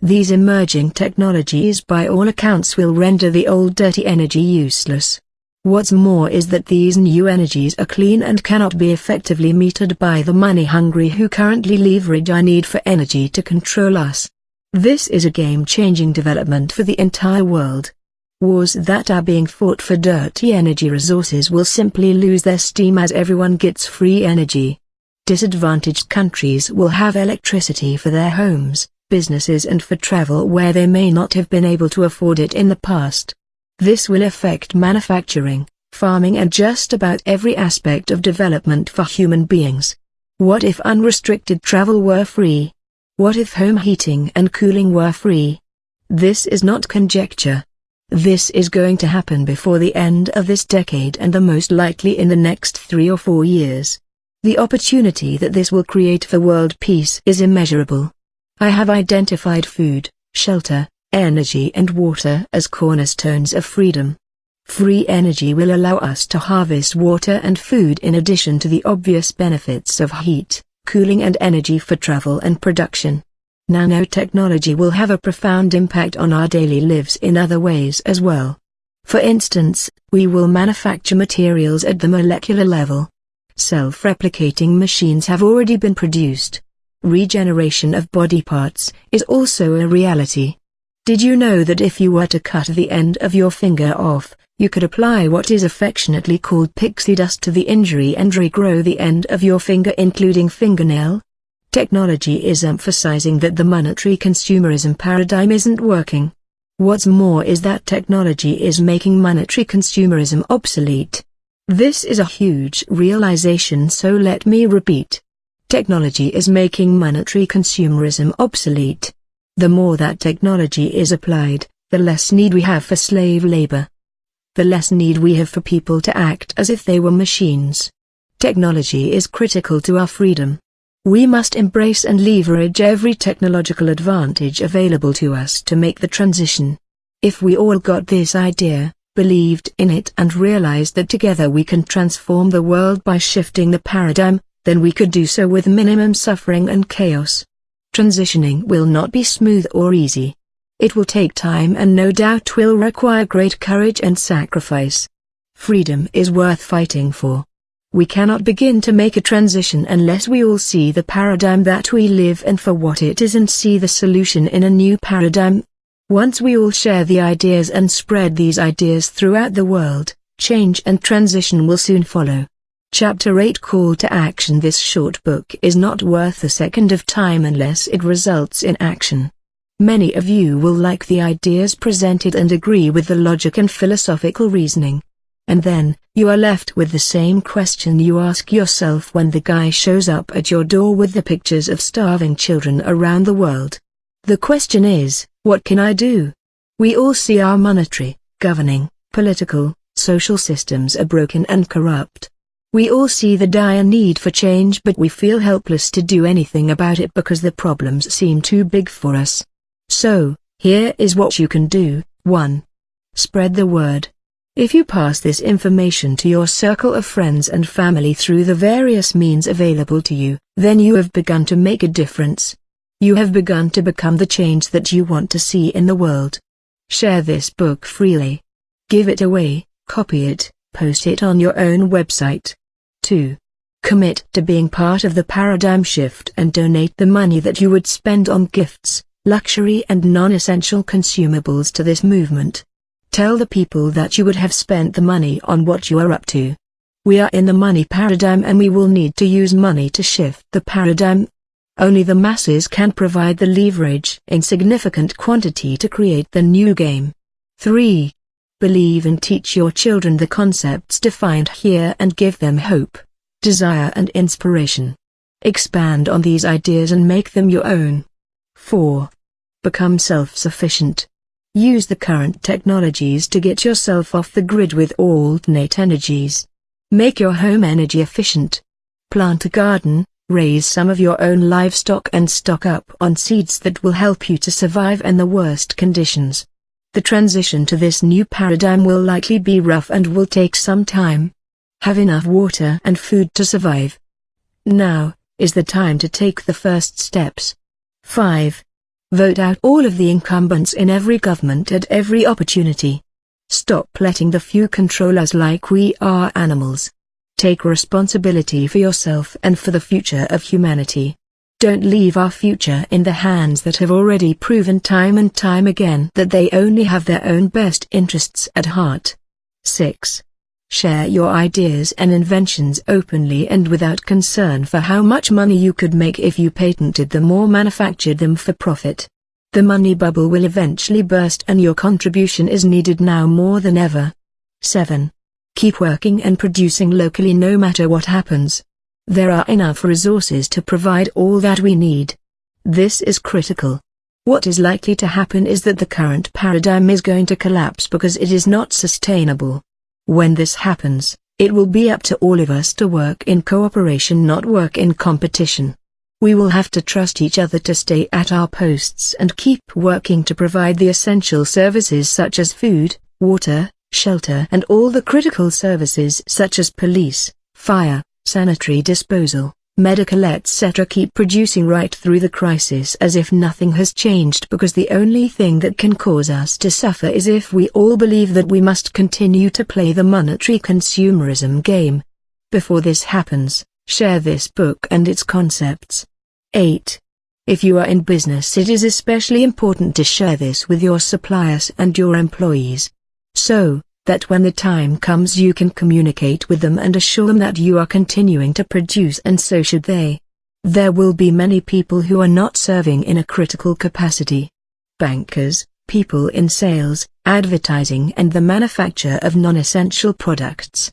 These emerging technologies by all accounts will render the old dirty energy useless. What's more is that these new energies are clean and cannot be effectively metered by the money-hungry who currently leverage our need for energy to control us. This is a game-changing development for the entire world. Wars that are being fought for dirty energy resources will simply lose their steam as everyone gets free energy. Disadvantaged countries will have electricity for their homes, businesses and for travel where they may not have been able to afford it in the past. This will affect manufacturing, farming and just about every aspect of development for human beings. What if unrestricted travel were free? What if home heating and cooling were free? This is not conjecture. This is going to happen before the end of this decade and the most likely in the next 3 or 4 years. The opportunity that this will create for world peace is immeasurable. I have identified food, shelter, energy and water as cornerstones of freedom. Free energy will allow us to harvest water and food in addition to the obvious benefits of heat, cooling and energy for travel and production. Nanotechnology will have a profound impact on our daily lives in other ways as well. For instance, we will manufacture materials at the molecular level. Self-replicating machines have already been produced. Regeneration of body parts is also a reality. Did you know that if you were to cut the end of your finger off, you could apply what is affectionately called pixie dust to the injury and regrow the end of your finger including fingernail? Technology is emphasizing that the monetary consumerism paradigm isn't working. What's more is that technology is making monetary consumerism obsolete. This is a huge realization, so let me repeat. Technology is making monetary consumerism obsolete. The more that technology is applied, the less need we have for slave labor. The less need we have for people to act as if they were machines. Technology is critical to our freedom. We must embrace and leverage every technological advantage available to us to make the transition. If we all got this idea, believed in it and realized that together we can transform the world by shifting the paradigm, then we could do so with minimum suffering and chaos. Transitioning will not be smooth or easy. It will take time and no doubt will require great courage and sacrifice. Freedom is worth fighting for. We cannot begin to make a transition unless we all see the paradigm that we live in for what it is and see the solution in a new paradigm. Once we all share the ideas and spread these ideas throughout the world, change and transition will soon follow. Chapter 8 Call to Action. This short book is not worth a second of time unless it results in action. Many of you will like the ideas presented and agree with the logic and philosophical reasoning. And then, you are left with the same question you ask yourself when the guy shows up at your door with the pictures of starving children around the world. The question is, what can I do? We all see our monetary, governing, political, social systems are broken and corrupt. We all see the dire need for change, but we feel helpless to do anything about it because the problems seem too big for us. So, here is what you can do. 1. Spread the word. If you pass this information to your circle of friends and family through the various means available to you, then you have begun to make a difference. You have begun to become the change that you want to see in the world. Share this book freely. Give it away, copy it, post it on your own website. 2. Commit to being part of the paradigm shift and donate the money that you would spend on gifts, luxury and non-essential consumables to this movement. Tell the people that you would have spent the money on what you are up to. We are in the money paradigm and we will need to use money to shift the paradigm. Only the masses can provide the leverage in significant quantity to create the new game. 3. Believe and teach your children the concepts defined here and give them hope, desire and inspiration. Expand on these ideas and make them your own. 4. Become self-sufficient. Use the current technologies to get yourself off the grid with alternate energies. Make your home energy efficient. Plant a garden, raise some of your own livestock and stock up on seeds that will help you to survive in the worst conditions. The transition to this new paradigm will likely be rough and will take some time. Have enough water and food to survive. Now is the time to take the first steps. 5. Vote out all of the incumbents in every government at every opportunity. Stop letting the few control us like we are animals. Take responsibility for yourself and for the future of humanity. Don't leave our future in the hands that have already proven time and time again that they only have their own best interests at heart. 6. Share your ideas and inventions openly and without concern for how much money you could make if you patented them or manufactured them for profit. The money bubble will eventually burst and your contribution is needed now more than ever. 7. Keep working and producing locally no matter what happens. There are enough resources to provide all that we need. This is critical. What is likely to happen is that the current paradigm is going to collapse because it is not sustainable. When this happens, it will be up to all of us to work in cooperation, not work in competition. We will have to trust each other to stay at our posts and keep working to provide the essential services such as food, water, shelter and all the critical services such as police, fire, sanitary disposal, medical etc. Keep producing right through the crisis as if nothing has changed, because the only thing that can cause us to suffer is if we all believe that we must continue to play the monetary consumerism game. Before this happens, share this book and its concepts. 8. If you are in business, it is especially important to share this with your suppliers and your employees, so that when the time comes you can communicate with them and assure them that you are continuing to produce, and so should they. There will be many people who are not serving in a critical capacity. Bankers, people in sales, advertising and the manufacture of non-essential products.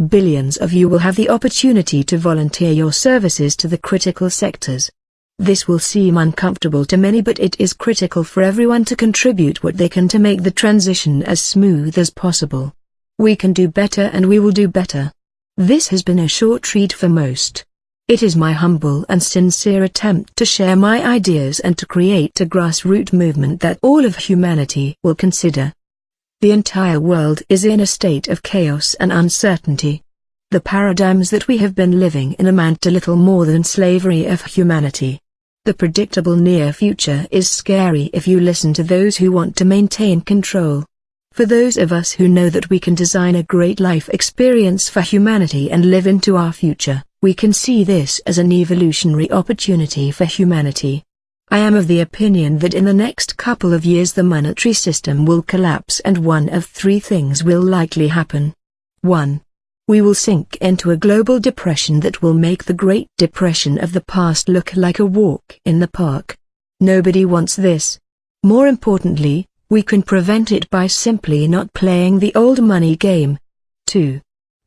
Billions of you will have the opportunity to volunteer your services to the critical sectors. This will seem uncomfortable to many, but it is critical for everyone to contribute what they can to make the transition as smooth as possible. We can do better and we will do better. This has been a short read for most. It is my humble and sincere attempt to share my ideas and to create a grassroots movement that all of humanity will consider. The entire world is in a state of chaos and uncertainty. The paradigms that we have been living in amount to little more than slavery of humanity. The predictable near future is scary if you listen to those who want to maintain control. For those of us who know that we can design a great life experience for humanity and live into our future, we can see this as an evolutionary opportunity for humanity. I am of the opinion that in the next couple of years the monetary system will collapse and one of three things will likely happen. 1. We will sink into a global depression that will make the Great Depression of the past look like a walk in the park. Nobody wants this. More importantly, we can prevent it by simply not playing the old money game. 2.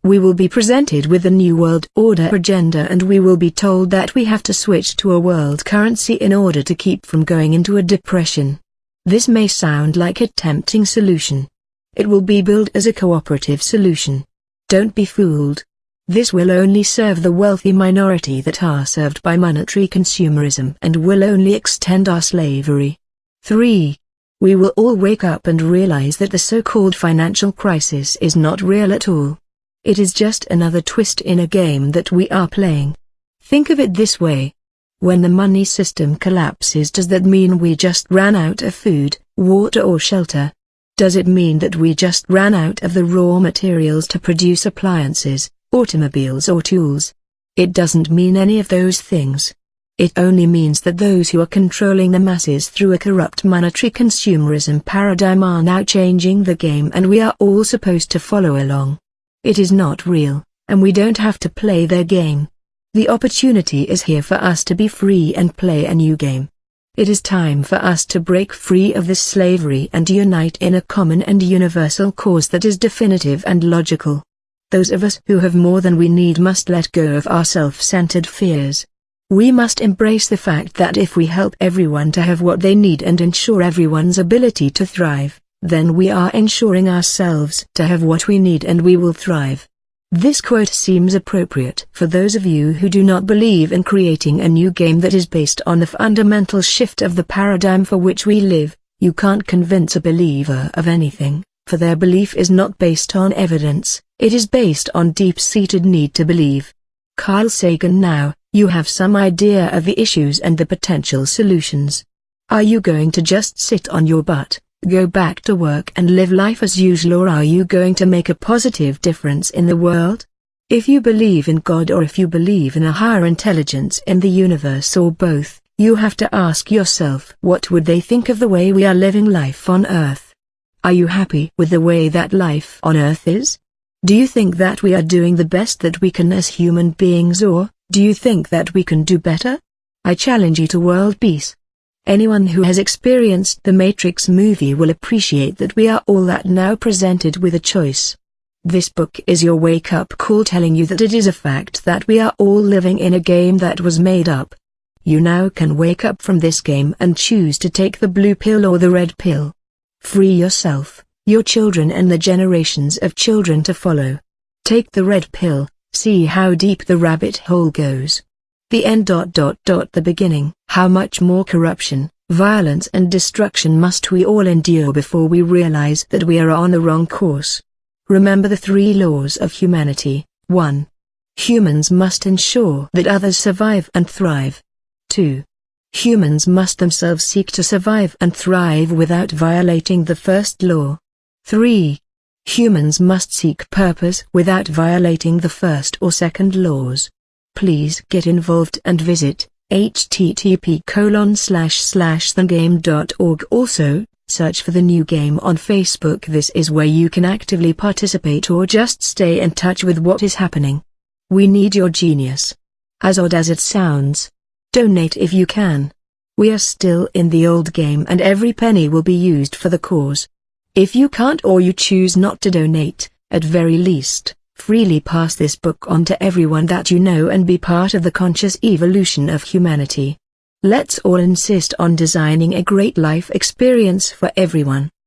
We will be presented with a new world order agenda and we will be told that we have to switch to a world currency in order to keep from going into a depression. This may sound like a tempting solution. It will be billed as a cooperative solution. Don't be fooled. This will only serve the wealthy minority that are served by monetary consumerism and will only extend our slavery. 3. We will all wake up and realize that the so-called financial crisis is not real at all. It is just another twist in a game that we are playing. Think of it this way. When the money system collapses, does that mean we just ran out of food, water or shelter? Does it mean that we just ran out of the raw materials to produce appliances, automobiles or tools? It doesn't mean any of those things. It only means that those who are controlling the masses through a corrupt monetary consumerism paradigm are now changing the game and we are all supposed to follow along. It is not real, and we don't have to play their game. The opportunity is here for us to be free and play a new game. It is time for us to break free of this slavery and unite in a common and universal cause that is definitive and logical. Those of us who have more than we need must let go of our self-centered fears. We must embrace the fact that if we help everyone to have what they need and ensure everyone's ability to thrive, then we are ensuring ourselves to have what we need and we will thrive. This quote seems appropriate for those of you who do not believe in creating a new game that is based on the fundamental shift of the paradigm for which we live. You can't convince a believer of anything, for their belief is not based on evidence, it is based on deep-seated need to believe. Carl Sagan. Now, you have some idea of the issues and the potential solutions. Are you going to just sit on your butt, go back to work and live life as usual, or are you going to make a positive difference in the world? If you believe in God or if you believe in a higher intelligence in the universe or both, you have to ask yourself, what would they think of the way we are living life on Earth? Are you happy with the way that life on Earth is? Do you think that we are doing the best that we can as human beings, or do you think that we can do better? I challenge you to world peace. Anyone who has experienced the Matrix movie will appreciate that we are all that now presented with a choice. This book is your wake-up call telling you that it is a fact that we are all living in a game that was made up. You now can wake up from this game and choose to take the blue pill or the red pill. Free yourself, your children and the generations of children to follow. Take the red pill, see how deep the rabbit hole goes. The end. The beginning. How much more corruption, violence and destruction must we all endure before we realize that we are on the wrong course? Remember the 3 laws of humanity. 1. Humans must ensure that others survive and thrive. 2. Humans must themselves seek to survive and thrive without violating the first law. 3. Humans must seek purpose without violating the first or second laws. Please get involved and visit http://thegame.org. Also, search for the new game on Facebook. This is where you can actively participate or just stay in touch with what is happening. We need your genius. As odd as it sounds, donate if you can. We are still in the old game and every penny will be used for the cause. If you can't or you choose not to donate, at very least, freely pass this book on to everyone that you know and be part of the conscious evolution of humanity. Let's all insist on designing a great life experience for everyone.